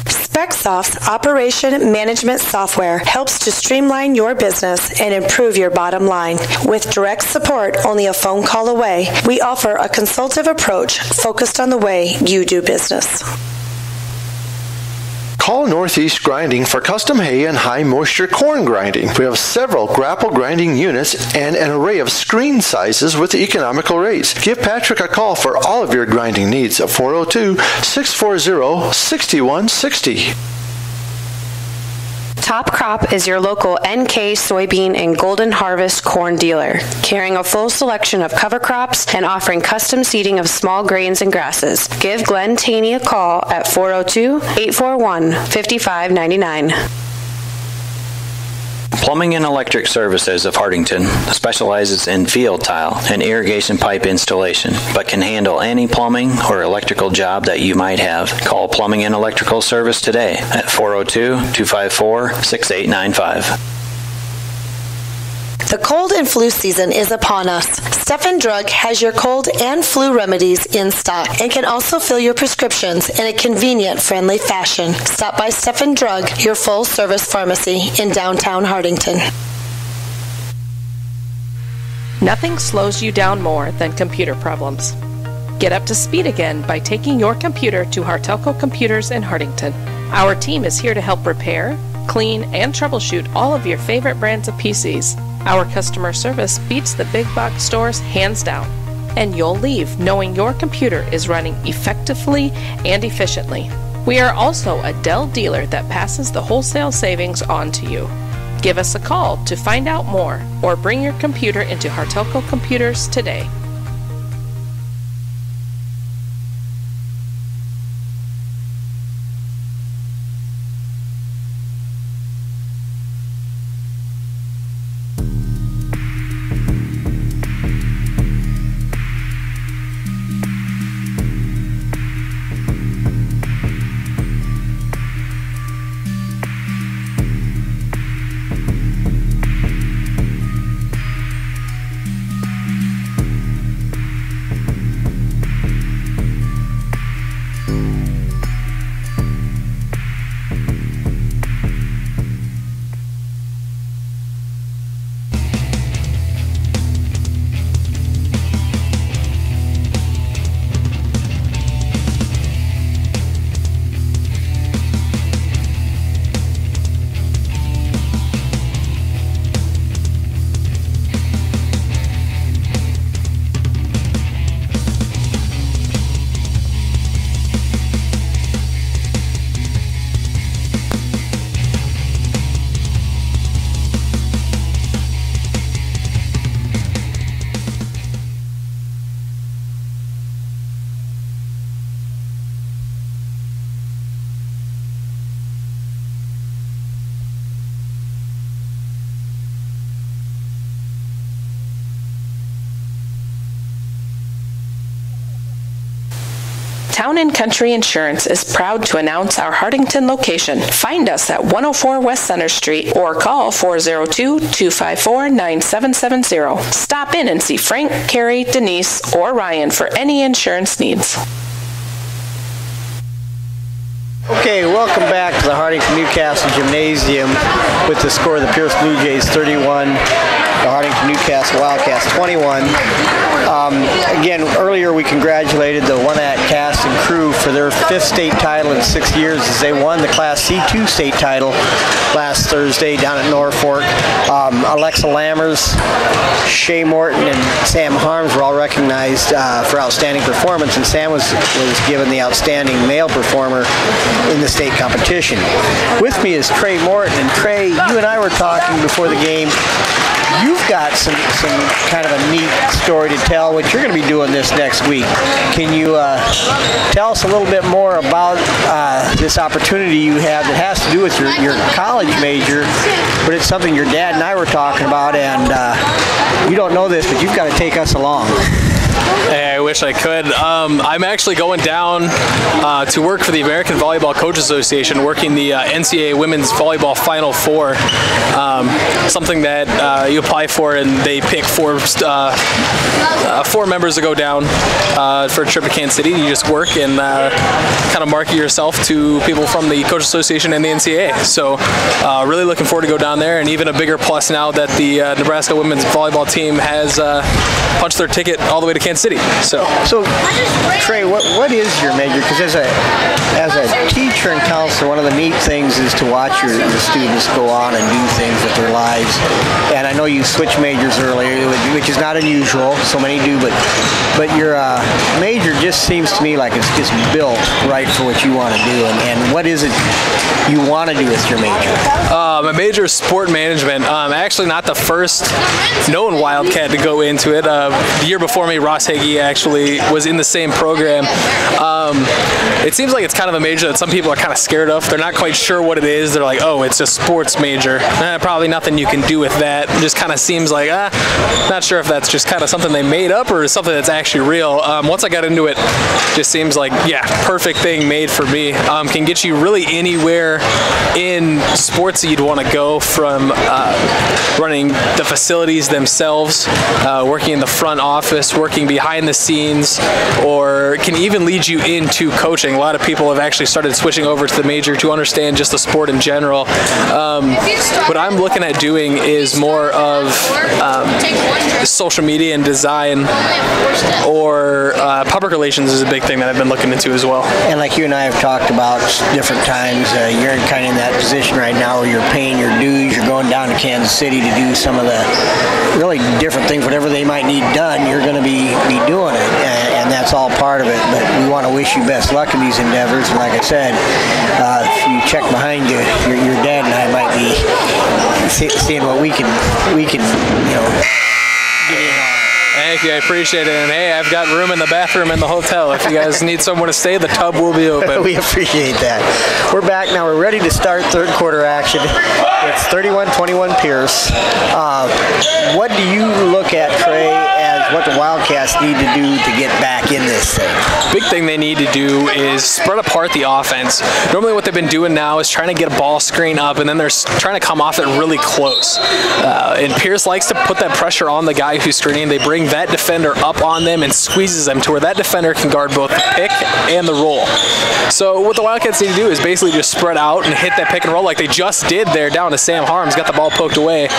SpecSoft's operation management software helps to streamline your business and improve your bottom line. With direct support only a phone call away, we offer a consultative approach focused on the way you do business. Call Northeast Grinding for custom hay and high moisture corn grinding. We have several grapple grinding units and an array of screen sizes with economical rates. Give Patrick a call for all of your grinding needs at 402-640-6160. Top Crop is your local NK soybean and Golden Harvest corn dealer, carrying a full selection of cover crops and offering custom seeding of small grains and grasses. Give Glenn Taney a call at 402-841-5599. Plumbing and Electric Services of Hartington specializes in field tile and irrigation pipe installation, but can handle any plumbing or electrical job that you might have. Call Plumbing and Electrical Service today at 402-254-6895. The cold and flu season is upon us. Stephen Drug has your cold and flu remedies in stock and can also fill your prescriptions in a convenient, friendly fashion. Stop by Stephen Drug, your full-service pharmacy in downtown Hartington. Nothing slows you down more than computer problems. Get up to speed again by taking your computer to Hartelco Computers in Hartington. Our team is here to help repair, clean, and troubleshoot all of your favorite brands of PCs. Our customer service beats the big box stores hands down, and you'll leave knowing your computer is running effectively and efficiently. We are also a Dell dealer that passes the wholesale savings on to you. Give us a call to find out more or bring your computer into Hartelco Computers today. Town & Country Insurance is proud to announce our Hartington location. Find us at 104 West Center Street or call 402-254-9770. Stop in and see Frank, Carrie, Denise, or Ryan for any insurance needs. Okay, welcome back to the Hartington-Newcastle Gymnasium with the score of the Pierce Blue Jays 31, the Hartington-Newcastle Wildcats 21. Again, earlier we congratulated the One-At cast and crew for their 5th state title in 6 years as they won the Class C2 state title last Thursday down at Norfolk. Alexa Lammers, Shay Morton, and Sam Harms were all recognized for outstanding performance, and Sam was given the outstanding male performer in the state competition. With me is Trey Morton, and Trey, you and I were talking before the game. You've got some kind of a neat story to tell, what you're going to be doing this next week. Can you tell us a little bit more about this opportunity you have that has to do with your college major, but it's something your dad and I were talking about, and you don't know this, but you've got to take us along. Hey, I wish I could. I'm actually going down to work for the American Volleyball Coach Association, working the NCAA Women's Volleyball Final Four. Something that you apply for, and they pick four members to go down for a trip to Kansas City. You just work and kind of market yourself to people from the Coach Association and the NCAA. So really looking forward to go down there, and even a bigger plus now that the Nebraska women's volleyball team has punched their ticket all the way to Kansas City. So Trey, what is your major? Because as a teacher and counselor, one of the neat things is to watch the students go on and do things with their lives. And I know you switched majors earlier, which is not unusual. So many do, but your major just seems to me like it's just built right for what you want to do. And what is it you want to do with your major? My major is sport management. Actually not the first known Wildcat to go into it. The year before me, Ross Hagee actually was in the same program. It seems like it's kind of a major that some people are kind of scared of. They're not quite sure what it is. They're like, oh, it's a sports major. Probably nothing you can do with that. It just kind of seems like, not sure if that's just kind of something they made up or something that's actually real. Once I got into it, just seems like, yeah, perfect thing made for me. Can get you really anywhere in sports that you'd want to go, from running the facilities themselves, working in the front office, working behind the scenes, or can even lead you into coaching. A lot of people have actually started switching over to the major to understand just the sport in general. What I'm looking at doing is more of social media and design, or public relations is a big thing that I've been looking into as well. And like you and I have talked about different times, you're kind of in that position right now where you're paying your dues, you're going down to Kansas City to do some of the really different things, whatever they might need done, you're going to be doing it, and that's all part of it. But we want to wish you best luck in these endeavors, and like I said, if you check behind you, your dad and I might be seeing what we can get in on. Thank you, I appreciate it. And hey, I've got room in the bathroom in the hotel. If you guys need somewhere to stay, the tub will be open. We appreciate that. We're back now. We're ready to start third quarter action. It's 31-21 Pierce. What do you look at, Trey, as what the Wildcats need to do to get back in this thing? Big thing they need to do is spread apart the offense. Normally what they've been doing now is trying to get a ball screen up, and then they're trying to come off it really close. And Pierce likes to put that pressure on the guy who's screening. They bring that defender up on them and squeezes them to where that defender can guard both the pick and the roll. So what the Wildcats need to do is basically just spread out and hit that pick and roll like they just did there down to Sam Harms. Got the ball poked away,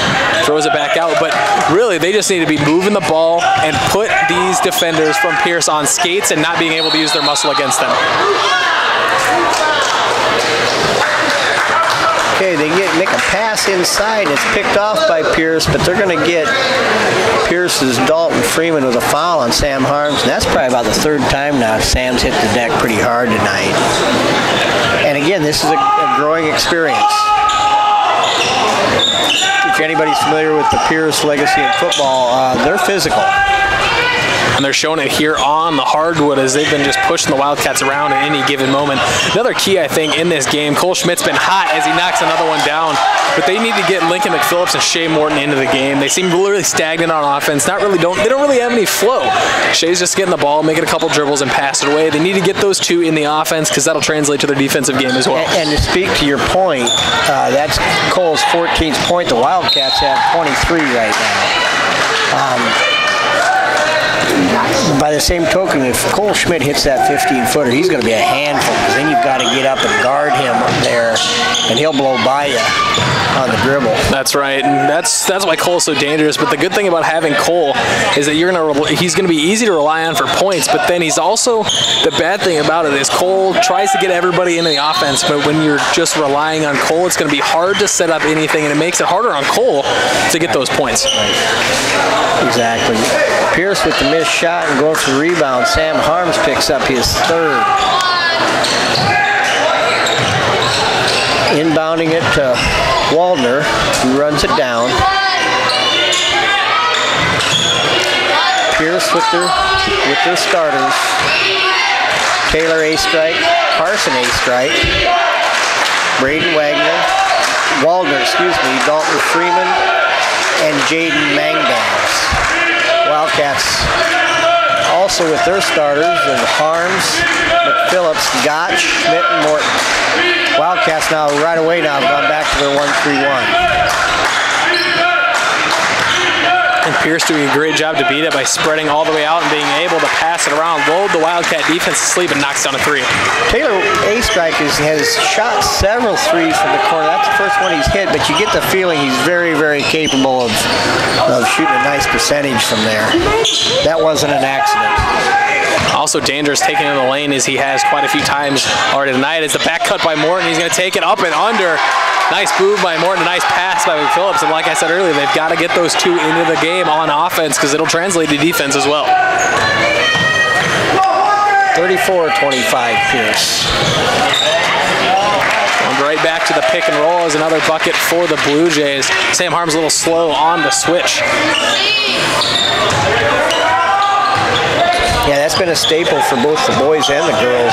throws it back out. But really, they just need to be moving the ball and put these defenders from Pierce on skates and not being able to use their muscle against them. Okay, they make a pass inside. It's picked off by Pierce, but they're going to get Pierce's Dalton Freeman with a foul on Sam Harms. And that's probably about the third time now Sam's hit the deck pretty hard tonight. And again, this is a growing experience. If anybody's familiar with the Pierce legacy in football, they're physical. And they're showing it here on the hardwood as they've been just pushing the Wildcats around at any given moment. Another key, I think, in this game, Cole Schmidt's been hot as he knocks another one down, but they need to get Lincoln McPhillips and Shea Morton into the game. They seem really stagnant on offense. They don't really have any flow. Shea's just getting the ball, making a couple dribbles, and pass it away. They need to get those two in the offense because that'll translate to their defensive game as well. And to speak to your point, that's Cole's 14th point. The Wildcats have 23 right now. By the same token, if Cole Schmidt hits that 15-footer, he's going to be a handful, because then you've got to get up and guard him there, and he'll blow by you on the dribble. That's right, and that's why Cole's so dangerous. But the good thing about having Cole is that he's going to be easy to rely on for points, but then he's also, the bad thing about it is Cole tries to get everybody into the offense, but when you're just relying on Cole, it's going to be hard to set up anything, and it makes it harder on Cole to get those points. Right. Exactly. Pierce with the missed shot and going for the rebound. Sam Harms picks up his third. Inbounding it to Waldner, who runs it down. Pierce with their starters. Taylor A-strike, Carson A-strike, Braden Wagner, Dalton Freeman, and Jaden Mangans. Wildcats also with their starters and Harms, McPhillips, Gotch, Schmidt, and Morton. Wildcats now right away now have gone back to their 1-3-1. And Pierce doing a great job to beat it by spreading all the way out and being able to pass it around, load the Wildcat defense to sleep, and knocks down a three. Taylor A-Strike has shot several threes from the corner. That's the first one he's hit, but you get the feeling he's very, very capable of shooting a nice percentage from there. That wasn't an accident. Also dangerous taking in the lane as he has quite a few times already tonight. Is the back cut by Morton. He's going to take it up and under. Nice move by Morton, a nice pass by McPhillips, and like I said earlier, they've got to get those two into the game on offense because it'll translate to defense as well. 34-25 Pierce. And right back to the pick and roll is another bucket for the Blue Jays. Sam Harms a little slow on the switch. Yeah, that's been a staple for both the boys and the girls.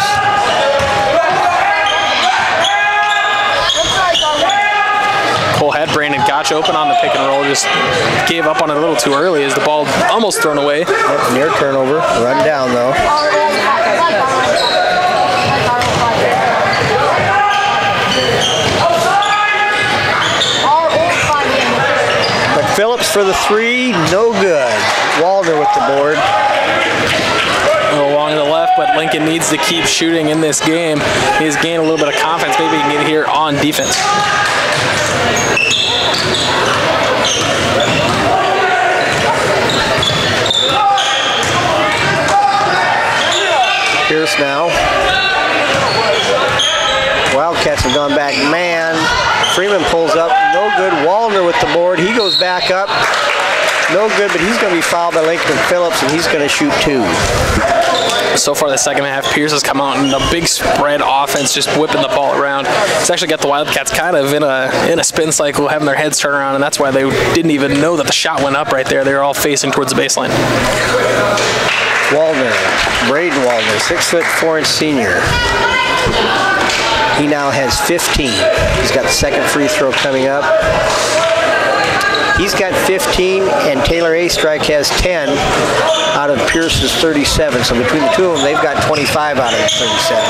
Cole had Brandon Gotch open on the pick and roll, just gave up on it a little too early as the ball almost thrown away. Yep, near turnover. Run down though. McPhillips for the three, no good. Waldner with the board. Along to the left, but Lincoln needs to keep shooting in this game. He has gained a little bit of confidence. Maybe he can get it here on defense. Pierce now. Wildcats have gone back man. Freeman pulls up, no good. Waldner with the board. He goes back up. No good, but he's going to be fouled by Lincoln McPhillips, and he's going to shoot two. So far the second half, Pierce has come out in a big spread offense, just whipping the ball around. It's actually got the Wildcats kind of in a spin cycle, having their heads turn around, and that's why they didn't even know that the shot went up right there. They were all facing towards the baseline. Waldner, Braden Waldner, 6'4" senior. He now has 15. He's got the second free throw coming up. He's got 15, and Taylor A-Strike has 10 out of Pierce's 37. So between the two of them, they've got 25 out of the 37.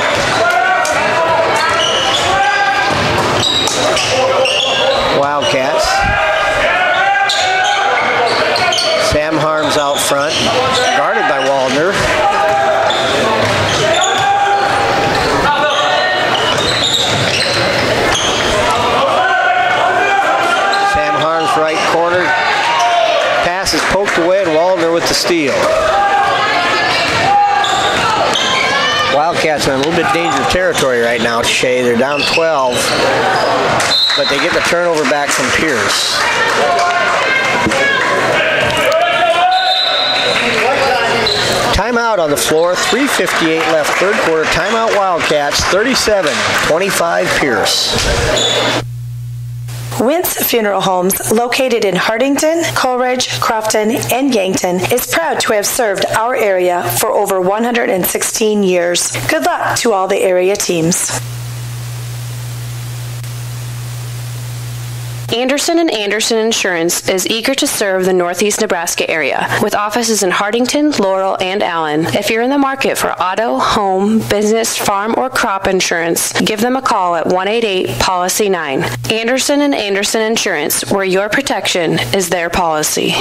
Wildcats. Sam Harms out front, guarded by Waldner. Right corner, pass is poked away, and Waldner with the steal. Wildcats are in a little bit dangerous territory right now, Shea. They're down 12, but they get the turnover back from Pierce. Timeout on the floor, 3:58 left, third quarter. Timeout Wildcats, 37-25 Pierce. Wentz Funeral Homes, located in Hartington, Coleridge, Crofton, and Yankton, is proud to have served our area for over 116 years. Good luck to all the area teams. Anderson & Anderson Insurance is eager to serve the Northeast Nebraska area with offices in Hartington, Laurel, and Allen. If you're in the market for auto, home, business, farm, or crop insurance, give them a call at 188-POLICY-9. Anderson & Anderson Insurance, where your protection is their policy.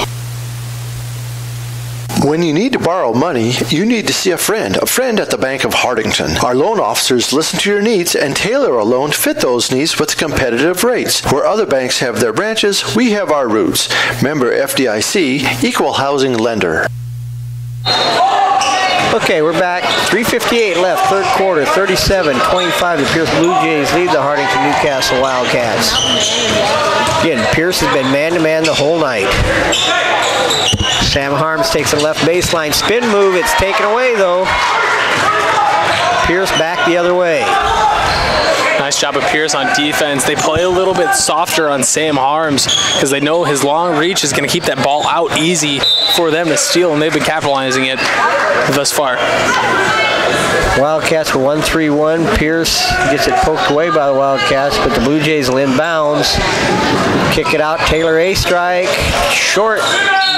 When you need to borrow money, you need to see a friend at the Bank of Hartington. Our loan officers listen to your needs and tailor a loan to fit those needs with competitive rates. Where other banks have their branches, we have our roots. Member FDIC, Equal Housing Lender. Okay, we're back. 3:58 left, third quarter, 37-25. The Pierce Blue Jays lead the Hartington-Newcastle Wildcats. Again, Pierce has been man-to-man the whole night. Sam Harms takes a left baseline spin move. It's taken away, though. Pierce back the other way. Nice job of Pierce on defense. They play a little bit softer on Sam Harms because they know his long reach is going to keep that ball out easy for them to steal, and they've been capitalizing it thus far. Wildcats were 1-3-1. Pierce gets it poked away by the Wildcats, but the Blue Jays will inbounds. Kick it out. Taylor A-Strike. Short.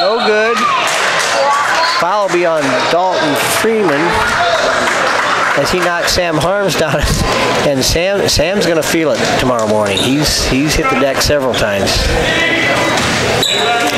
No good. Foul will be on Dalton Freeman as he knocks Sam Harms down. And Sam's going to feel it tomorrow morning. He's hit the deck several times.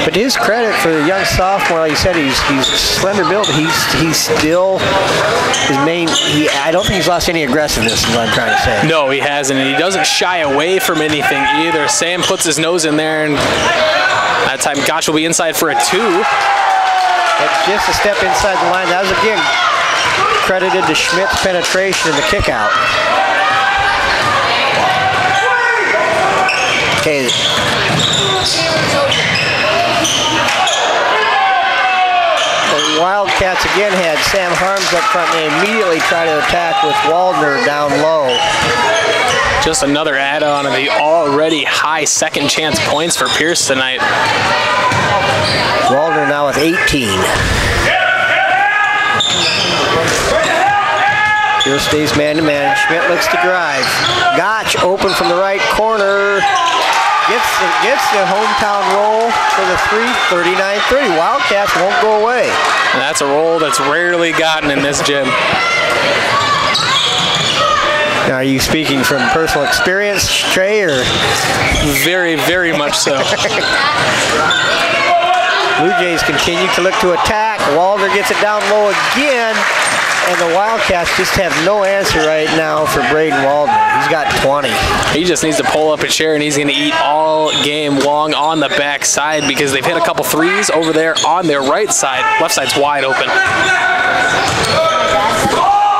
But to his credit, for the young sophomore, like you said, he's slender built. He's still his main. I don't think he's lost any aggressiveness, is what I'm trying to say. No, he hasn't, and he doesn't shy away from anything either. Sam puts his nose in there, and that time Gotch will be inside for a 2. It's just a step inside the line. That was again credited to Schmidt's penetration in the kick out. Okay. The Wildcats again had Sam Harms up front. They immediately try to attack with Waldner down low. Just another add-on of the already high second chance points for Pierce tonight. Waldner now with 18. Pierce stays man-to-man. Schmidt looks to drive. Gotch open from the right corner. Gets the hometown roll for the 3, 39-30. Wildcats won't go away. And that's a roll that's rarely gotten in this gym. Now, are you speaking from personal experience, Trey, or? Very, very much so. Blue Jays continue to look to attack. Waldner gets it down low again. And the Wildcats just have no answer right now for Braden Waldner. He's got 20. He just needs to pull up a chair, and he's going to eat all game long on the back side because they've hit a couple threes over there on their right side. Left side's wide open.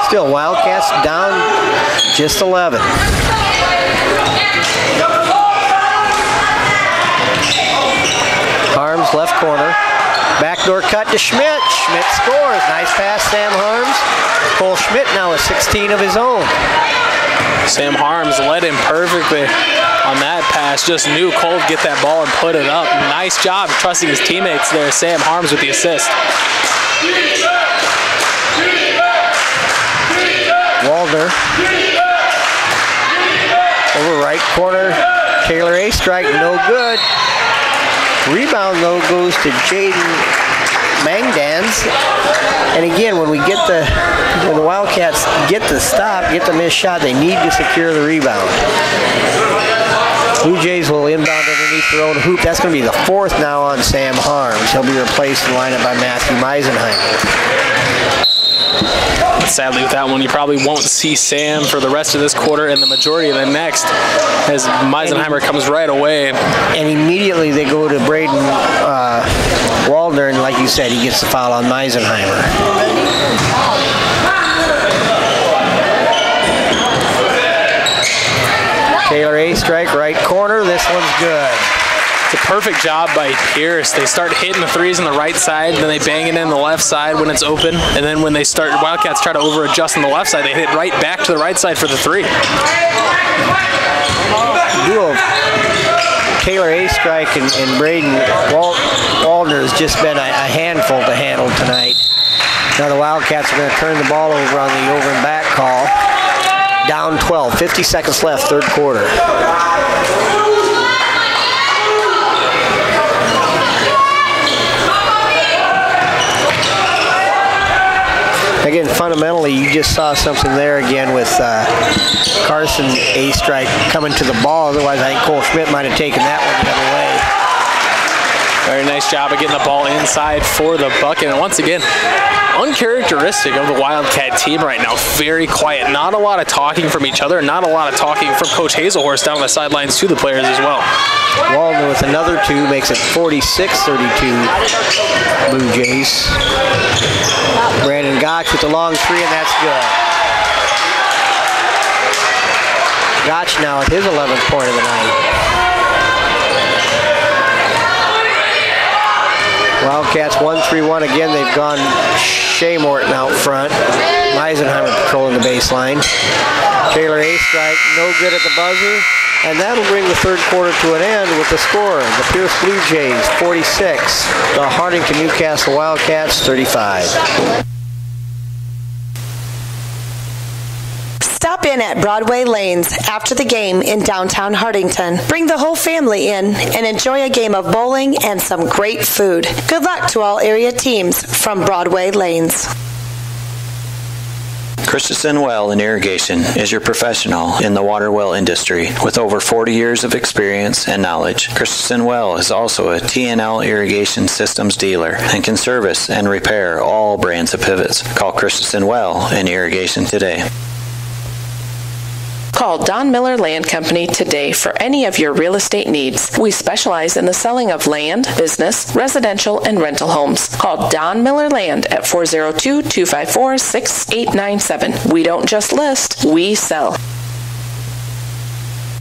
Still, Wildcats down just 11. Harms left corner. Backdoor cut to Schmidt. Schmidt scores. Nice pass, Sam Harms. Cole Schmidt now with 16 of his own. Sam Harms led him perfectly on that pass. Just knew Cole would get that ball and put it up. Nice job trusting his teammates there. Sam Harms with the assist. Waldner. Over right corner. Taylor A strike, no good. Rebound, though, goes to Jaden Mangdans. And again, when the Wildcats get the stop, get the missed shot, they need to secure the rebound. Blue Jays will inbound underneath their own hoop. That's going to be the 4th now on Sam Harms. He'll be replaced in the lineup by Matthew Meisenheimer. Sadly, with that one, you probably won't see Sam for the rest of this quarter and the majority of the next, as Meisenheimer comes right away. And immediately they go to Braden Waldner, and like you said, he gets the foul on Meisenheimer. Taylor A strike, right corner. This one's good. It's a perfect job by Pierce. They start hitting the threes on the right side, then they bang it in the left side when it's open, and then when Wildcats try to over-adjust on the left side, they hit right back to the right side for the 3. Duo Taylor A strike and Braden Waldner has just been a handful to handle tonight. Now the Wildcats are going to turn the ball over on the over and back call. Down 12, 50 seconds left, 3rd quarter. Again, fundamentally, you just saw something there again with Carson A strike coming to the ball. Otherwise, I think Cole Schmidt might have taken that one the other way. Very nice job of getting the ball inside for the bucket. And once again, uncharacteristic of the Wildcat team right now. Very quiet. Not a lot of talking from each other. Not a lot of talking from Coach Hazelhorst down the sidelines to the players as well. Waldner with another 2 makes it 46-32 Blue Jays. Brandon Gotch with the long 3, and that's good. Gotch now with his 11th point of the night. Wildcats 1-3-1 again. They've gone Shea Morton out front. Meisenheimer patrolling the baseline. Taylor A strike, no good at the buzzer. And that'll bring the 3rd quarter to an end with the score. The Pierce Blue Jays 46. The Hartington-Newcastle Wildcats 35. Stop in begin at Broadway Lanes after the game in downtown Hartington. Bring the whole family in and enjoy a game of bowling and some great food. Good luck to all area teams from Broadway Lanes. Christensen Well and Irrigation is your professional in the water well industry with over 40 years of experience and knowledge. Christensen Well is also a TNL irrigation systems dealer and can service and repair all brands of pivots. Call Christensen Well and Irrigation today. Call Don Miller Land Company today for any of your real estate needs. We specialize in the selling of land, business, residential, and rental homes. Call Don Miller Land at 402-254-6897. We don't just list, we sell.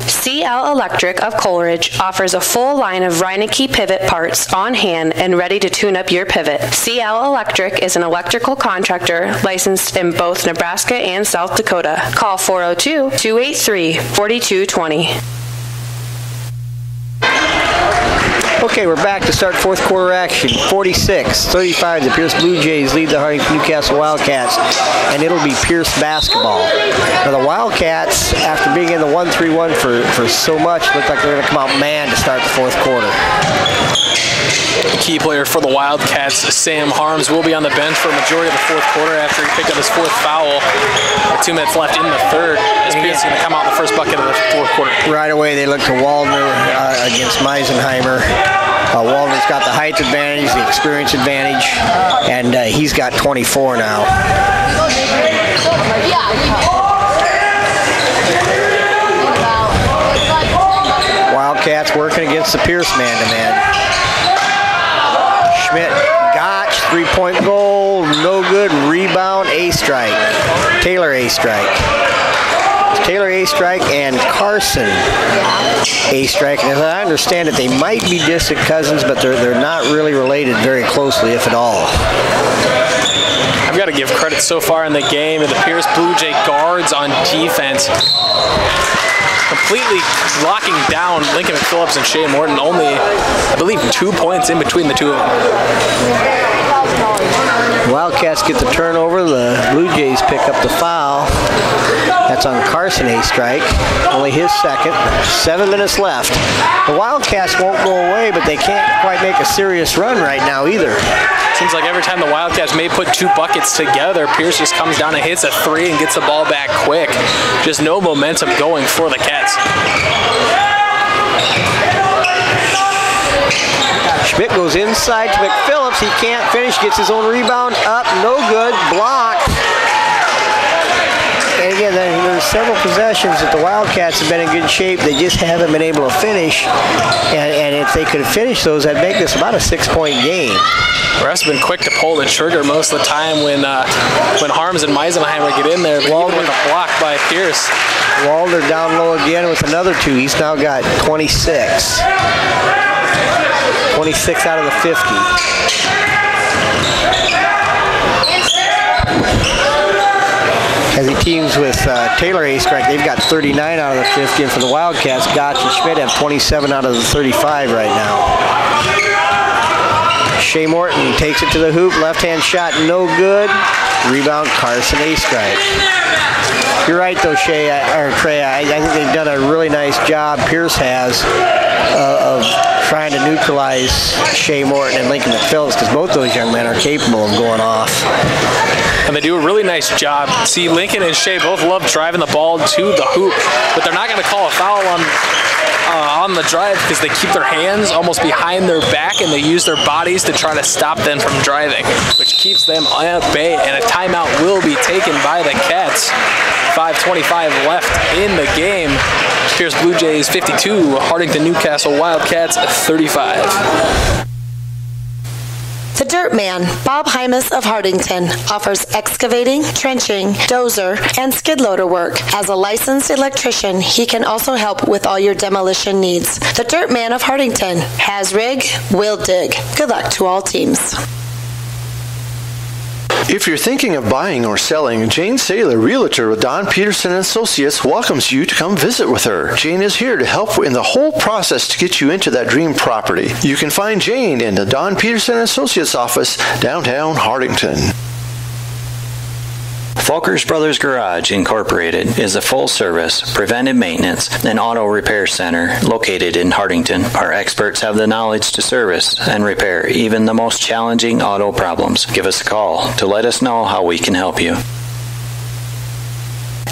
CL Electric of Coleridge offers a full line of Reineke pivot parts on hand and ready to tune up your pivot. CL Electric is an electrical contractor licensed in both Nebraska and South Dakota. Call 402-283-4220. Okay, we're back to start fourth quarter action. 46-35, the Pierce Blue Jays lead the Hartingon-Newcastle Wildcats, and it'll be Pierce basketball. Now the Wildcats, after being in the 1-3-1 for so much, look like they're going to come out mad to start the fourth quarter. Key player for the Wildcats, Sam Harms, will be on the bench for a majority of the fourth quarter after he picked up his fourth foul. With 2 minutes left in the third, as Pierce is going to come out in the first bucket of the fourth quarter. Right away, they look to Waldner against Meisenheimer. Waldner's got the height advantage, the experience advantage, and he's got 24 now. Wildcats working against the Pierce man-to-man. Schmidt, Gotch, three-point goal, no good, rebound, A-strike. Taylor A-strike. Taylor A-strike and Carson A-strike. And as I understand it, they might be distant cousins, but they're not really related very closely, if at all. I've got to give credit so far in the game to the Pierce Blue Jay guards on defense. Completely locking down Lincoln McPhillips and Shea Morton. Only, I believe, 2 points in between the two of them. Wildcats get the turnover. The Blue Jays pick up the foul. That's on Carson A-strike. Only his second. 7 minutes left. The Wildcats won't go away, but they can't quite make a serious run right now either. Seems like every time the Wildcats may put 2 buckets together, Pierce just comes down and hits a 3 and gets the ball back quick. Just no momentum going for the Cats. Schmidt goes inside to McPhillips. He can't finish. Gets his own rebound up. No good. Blocked. And again, there's several possessions that the Wildcats have been in good shape. They just haven't been able to finish. And if they could finish those, that'd make this about a 6-point game. Refs have been quick to pull the trigger most of the time when Harms and Meisenheimer get in there. But even with a block by Pierce. Walder down low again with another 2. He's now got 26. 26 out of the 50. As he teams with Taylor A-strike, they've got 39 out of the 50. And for the Wildcats, Gotch and Schmidt have 27 out of the 35 right now. Shea Morton takes it to the hoop. Left-hand shot, no good. Rebound, Carson A-strike. You're right, though, Trey. I think they've done a really nice job, Pierce has, of trying to neutralize Shea Morton and Lincoln McPhillips, because both those young men are capable of going off. And they do a really nice job. See, Lincoln and Shea both love driving the ball to the hoop, but they're not going to call a foul on the drive because they keep their hands almost behind their back and they use their bodies to try to stop them from driving, which keeps them at bay, and a timeout will be taken by the Cats. 5:25 left in the game. Pierce Blue Jays 52, Hartington-Newcastle Wildcats 35. The Dirt Man, Bob Hymas of Hartington, offers excavating, trenching, dozer, and skid loader work. As a licensed electrician, he can also help with all your demolition needs. The Dirt Man of Hartington has rig, will dig. Good luck to all teams. If you're thinking of buying or selling, Jane Saylor, Realtor with Don Peterson & Associates, welcomes you to come visit with her. Jane is here to help in the whole process to get you into that dream property. You can find Jane in the Don Peterson & Associates office, downtown Hartington. Volker's Brothers Garage Incorporated is a full-service, preventive maintenance, and auto repair center located in Hartington. Our experts have the knowledge to service and repair even the most challenging auto problems. Give us a call to let us know how we can help you.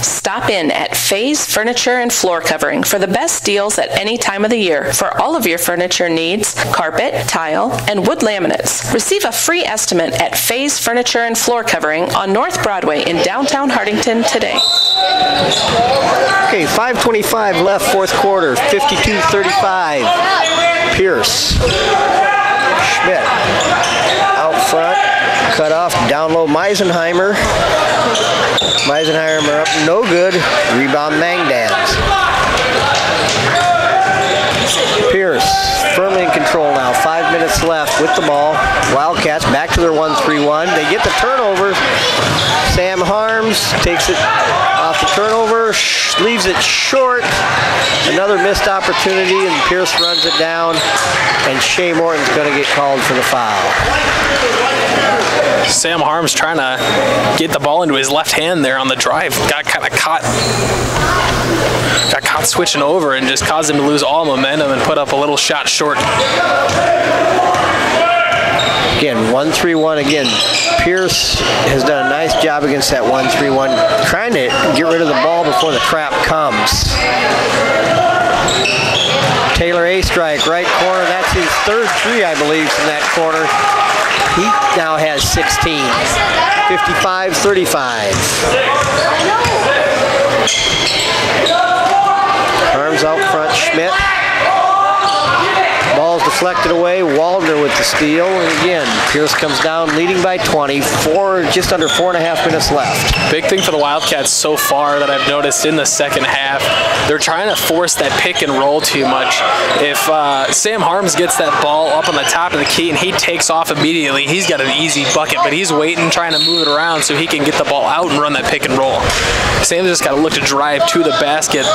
Stop in at Faye's Furniture and Floor Covering for the best deals at any time of the year for all of your furniture needs, carpet, tile, and wood laminates. Receive a free estimate at Faye's Furniture and Floor Covering on North Broadway in downtown Hartington today. Okay, 5:25 left, fourth quarter, 52-35. Pierce. Schmidt. Out front. Cut off. Down low, Meisenheimer. Meisenheimer up, no good. Rebound, Mangdans. Pierce firmly in control now. 5 minutes left with the ball. Wildcats back to their 1-3-1. They get the turnover. Sam Harms takes it off the turnover, leaves it short. Another missed opportunity, and Pierce runs it down. And Shea Morton's going to get called for the foul. Sam Harms trying to get the ball into his left hand there on the drive. Got kind of caught switching over and just caused him to lose all momentum and put up a little shot short. Again, 1-3-1 again. Pierce has done a nice job against that 1-3-1, trying to get rid of the ball before the trap comes. Taylor A strike, right corner. That's his third three, I believe, from that corner. He now has 16. 55-35. Arms out front, Schmidt. Ball's deflected away. Waldner with the steal. And again, Pierce comes down, leading by 20. Just under 4.5 minutes left. Big thing for the Wildcats so far that I've noticed in the second half, they're trying to force that pick and roll too much. If Sam Harms gets that ball up on the top of the key and he takes off immediately, he's got an easy bucket, but he's waiting, trying to move it around so he can get the ball out and run that pick and roll. Sam's just got to look to drive to the basket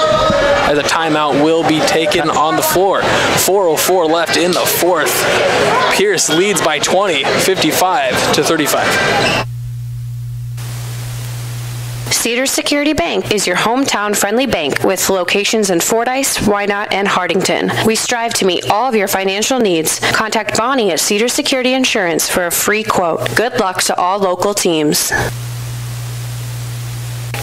as a timeout will be taken on the floor. 4:04 left in the fourth. Pierce leads by 20, 55-35. Cedars Security Bank is your hometown friendly bank with locations in Fordyce, Wynot, and Hartington. We strive to meet all of your financial needs. Contact Bonnie at Cedars Security Insurance for a free quote. Good luck to all local teams.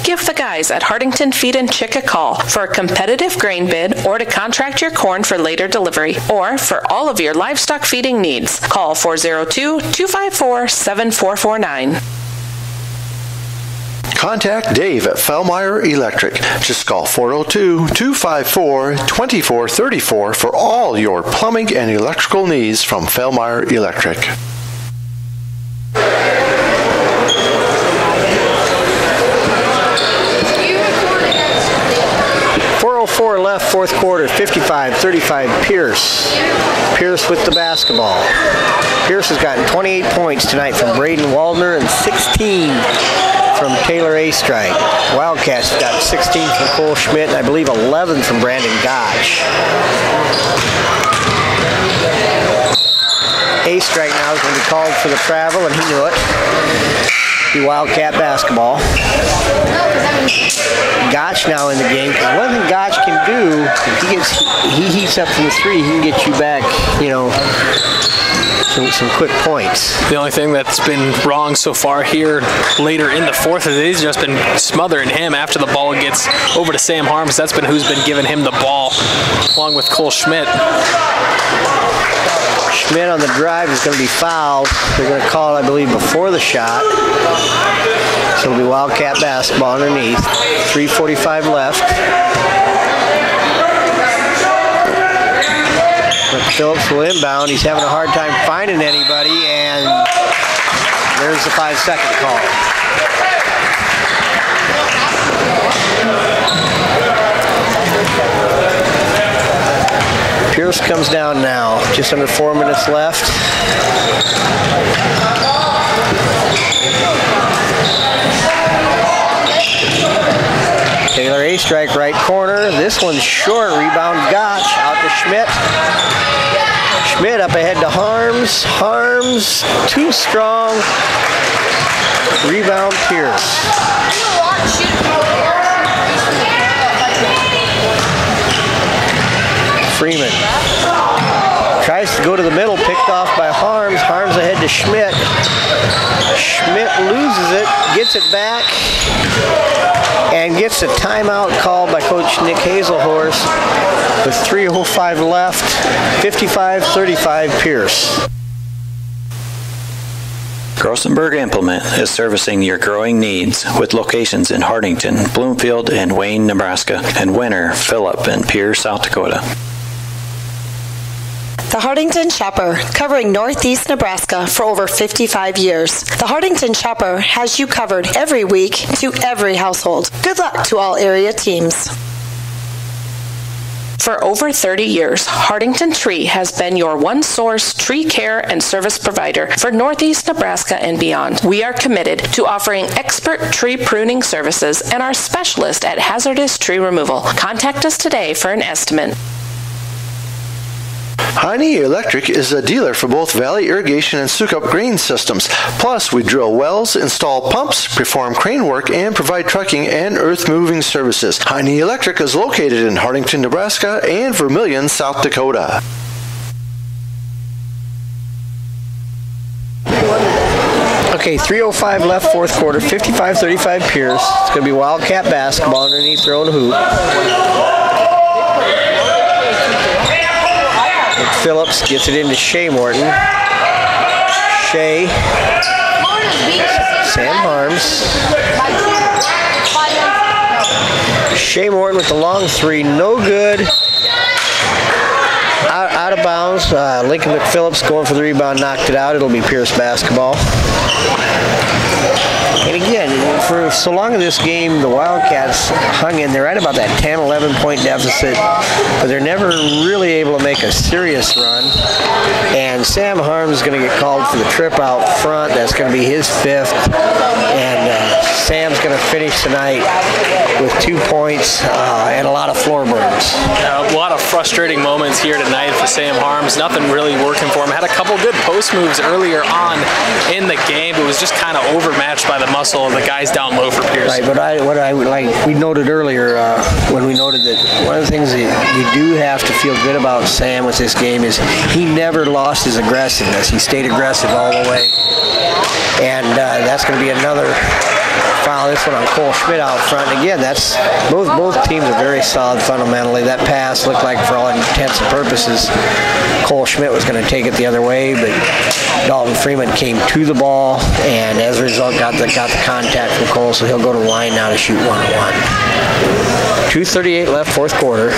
Give the guys at Hartington Feed and Chick a call for a competitive grain bid or to contract your corn for later delivery or for all of your livestock feeding needs. Call 402-254-7449. Contact Dave at Fellmeyer Electric. Just call 402-254-2434 for all your plumbing and electrical needs from Fellmeyer Electric. 4:04 left, fourth quarter, 55-35, Pierce. Pierce with the basketball. Pierce has gotten 28 points tonight from Braden Waldner and 16 from Taylor A. Strike. Wildcats got 16 from Cole Schmidt and I believe 11 from Brandon Gotch. A. Strike now is going to be called for the travel, and he knew it. Be Wildcat basketball. Gotch now in the game. One thing Gotch can do, if he heats up from the three, he can get you back, some quick points. The only thing that's been wrong so far here later in the fourth is he's just been smothering him after the ball gets over to Sam Harms. That's been who's been giving him the ball, along with Cole Schmidt. Schmidt on the drive is going to be fouled. They're going to call it, I believe, before the shot. So it'll be Wildcat basketball underneath. 3:45 left. Phillips will inbound. He's having a hard time finding anybody, and there's the 5-second call. Pierce comes down now. Just under 4 minutes left. Taylor A. Strike right corner. This one's short. Rebound Gotch. Out to Schmidt. Schmidt up ahead to Harms. Harms too strong. Rebound, Pierce. Freeman tries to go to the middle, picked off by Harms. Harms ahead to Schmidt. Schmidt loses it, gets it back, and gets a timeout called by Coach Nick Hazelhorst with 3:05 left, 55-35 Pierce. Grossenberg Implement is servicing your growing needs with locations in Hartington, Bloomfield, and Wayne, Nebraska, and Winter, Phillip, and Pierce, South Dakota. The Hartington Shopper, covering Northeast Nebraska for over 55 years. The Hartington Shopper has you covered every week to every household. Good luck to all area teams. For over 30 years, Hartington Tree has been your one-source tree care and service provider for Northeast Nebraska and beyond. We are committed to offering expert tree pruning services and are specialist at hazardous tree removal. Contact us today for an estimate. Heine Electric is a dealer for both Valley Irrigation and Sukup grain systems. Plus, we drill wells, install pumps, perform crane work, and provide trucking and earth-moving services. Heine Electric is located in Hartington, Nebraska and Vermilion, South Dakota. Okay, 3:05 left, fourth quarter, 55-35 Pierce. It's going to be Wildcat basketball underneath their own hoop. Phillips gets it into Shea Morton. Shea. Sam Harms. Shea Morton with the long three. No good. Out of bounds. Lincoln McPhillips going for the rebound. Knocked it out. It'll be Pierce basketball. And again, for so long in this game, the Wildcats hung in there at about that 10, 11-point deficit, but they're never really able to make a serious run. And Sam Harms is going to get called for the trip out front. That's going to be his fifth. And Sam's going to finish tonight with 2 points and a lot of floor burns. A lot of frustrating moments here tonight for Sam Harms. Nothing really working for him. Had a couple good post moves earlier on in the game, but was just kind of overmatched by the muscle of the guys down low for Pierce. Right, but we noted earlier when we noted that one of the things that you do have to feel good about Sam with this game is he never lost his aggressiveness. He stayed aggressive all the way. And that's going to be another foul. This one on Cole Schmidt out front. And again, that's both teams are very solid fundamentally. That pass looked like, for all intents and purposes, Cole Schmidt was going to take it the other way, but Dalton Freeman came to the ball and as a result got the contact from Cole, so he'll go to the line now to shoot 1-1. 2:38 left, fourth quarter.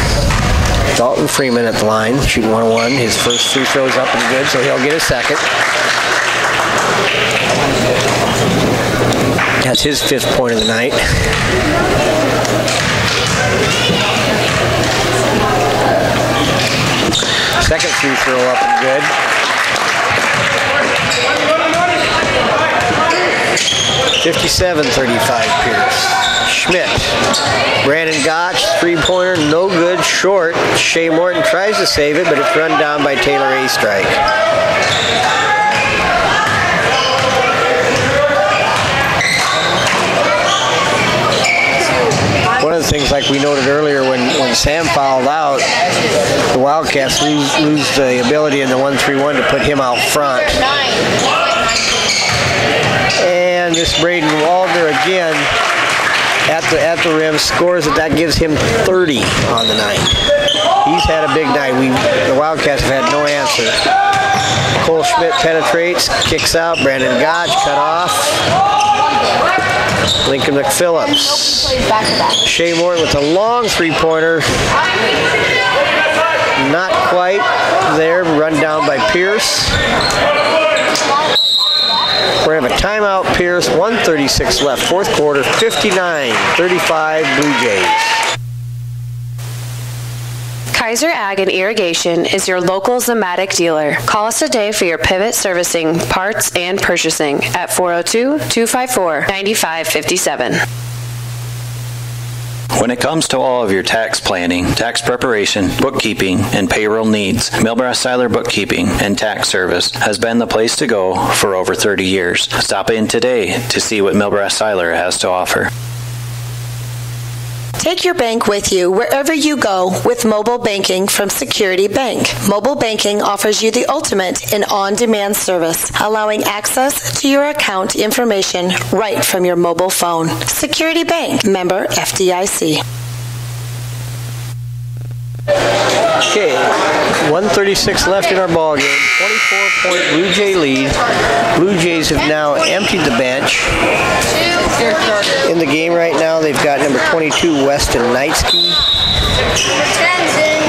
Dalton Freeman at the line, shooting 1-1. His first free throw's up and good, so he'll get a second. That's his fifth point of the night. Second free throw up and good. 57-35 Pierce. Schmidt. Brandon Gotch, three-pointer, no good, short. Shea Morton tries to save it, but it's run down by Taylor Astrike. One of the things, like we noted earlier, when Sam fouled out, the Wildcats lose the ability in the 1-3-1 to put him out front. And this Braden Waldner again at the rim scores it. That gives him 30 on the night. He's had a big night. The Wildcats have had no answer. Cole Schmidt penetrates, kicks out. Brandon Gotch cut off. Lincoln McPhillips. Shea Morton with a long three-pointer. Not quite there. Run down by Pierce. We're going to have a timeout, Pierce. 1:36 left. Fourth quarter, 59-35 Blue Jays. Kaiser Ag and Irrigation is your local Zematic dealer. Call us today for your pivot servicing, parts, and purchasing at 402-254-9557. When it comes to all of your tax planning, tax preparation, bookkeeping, and payroll needs, Milbrass-Seiler Bookkeeping and Tax Service has been the place to go for over 30 years. Stop in today to see what Milbrass-Seiler has to offer. Take your bank with you wherever you go with mobile banking from Security Bank. Mobile banking offers you the ultimate in on-demand service, allowing access to your account information right from your mobile phone. Security Bank, member FDIC. Okay, 1:36 left in our ball game. 24-point Blue Jay lead. Blue Jays have now emptied the bench. In the game right now, they've got number 22 Weston Knightsky,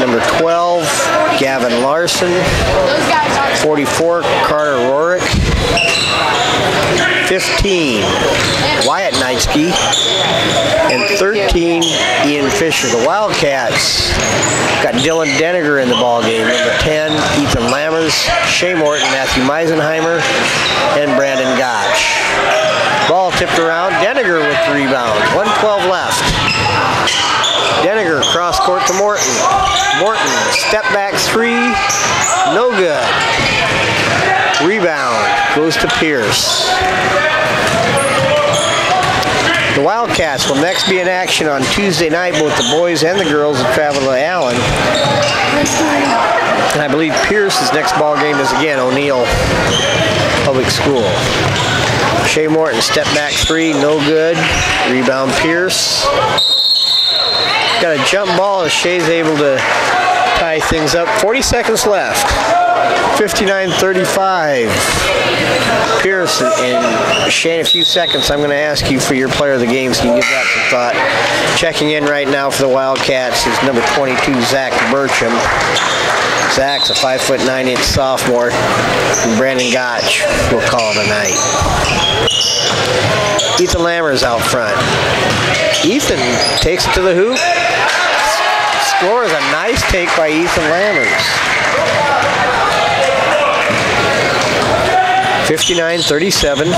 number 12 Gavin Larson, 44 Carter Rorick, 15 Wyatt Knightsky, and 13 Ian Fisher. The Wildcats got Dylan Deniger in the ball game. Number 10 Ethan Lammers, Shea Morton, Matthew Meisenheimer, and Brandon Gotch. Ball tipped around. Deniger with the rebound. 1:12 left. Deniger cross court to Morton. Morton step back three. No good. Rebound goes to Pierce. The Wildcats will next be in action on Tuesday night. Both the boys and the girls will travel to Allen. And I believe Pierce's next ball game is again O'Neill Public School. Shea Morton step back three, no good. Rebound Pierce. Got a jump ball as Shea's able to tie things up. 40 seconds left. 59-35. Pierce and Shea, in a few seconds, I'm going to ask you for your player of the game so you can give that some thought. Checking in right now for the Wildcats is number 22, Zach Burcham. Zach's a 5'9" sophomore, and Brandon Gotch will call it a night. Ethan Lammers out front. Ethan takes it to the hoop. Scores a nice take by Ethan Lammers. 59-37.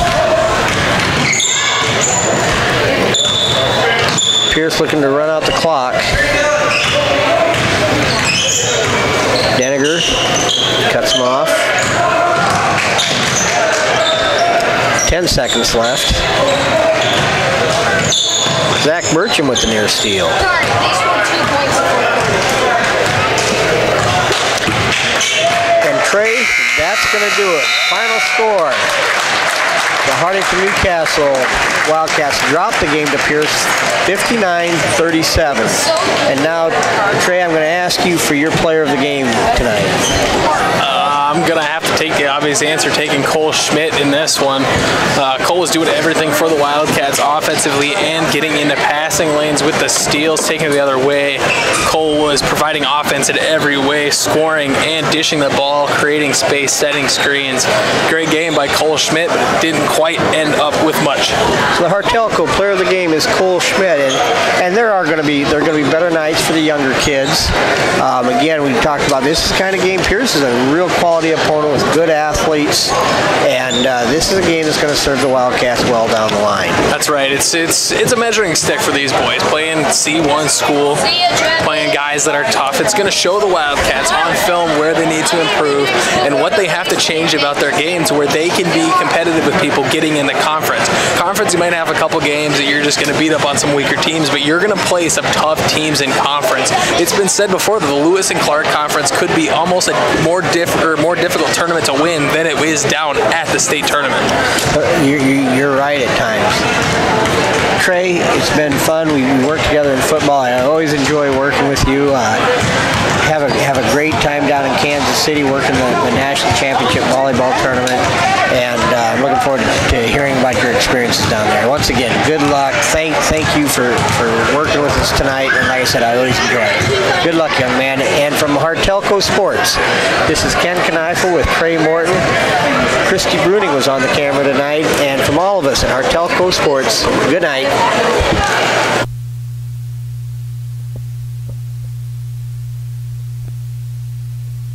Pierce looking to run out the clock. Deniger cuts him off. 10 seconds left. Zach Burcham with the near steal. And Trey, that's going to do it. Final score. The Hartingon-Newcastle Wildcats dropped the game to Pierce 59-37. And now, Trey, I'm going to ask you for your player of the game tonight. I'm going to have to take the obvious answer, taking Cole Schmidt in this one. Cole was doing everything for the Wildcats offensively and getting into passing lanes with the steals, taking it the other way. Cole was providing offense in every way, scoring and dishing the ball, creating space, setting screens. Great game by Cole Schmidt, but it didn't quite end up with much. So the Hartelco player of the game is Cole Schmidt, and there are going to be better nights for the younger kids. Again, we talked about this is the kind of game. Pierce is a real quality opponent with good athletes, and this is a game that's going to serve the Wildcats well down the line. That's right. It's a measuring stick for these boys. Playing C1 school, playing guys that are tough. It's going to show the Wildcats on film where they need to improve and what they have to change about their game to where they can be competitive with people getting in the conference. Conference, you might have a couple games that you're just going to beat up on some weaker teams, but you're going to play some tough teams in conference. It's been said before that the Lewis and Clark Conference could be almost a more difficult tournament to win than it is down at the state tournament. You're right at times. Trey, it's been fun. We work together in football. I always enjoy working with you. Have a great time down in Kansas City working the National Championship Volleyball Tournament, and I'm looking forward to hearing about your experiences down there. Once again, good luck. Thank you for working with us tonight, and like I said, I always enjoy it. Good luck, young man. And from Hartelco Sports, this is Ken Kneifel with Trey Morton. Christy Bruning was on the camera tonight, and from all of us at Hartelco Sports, good night.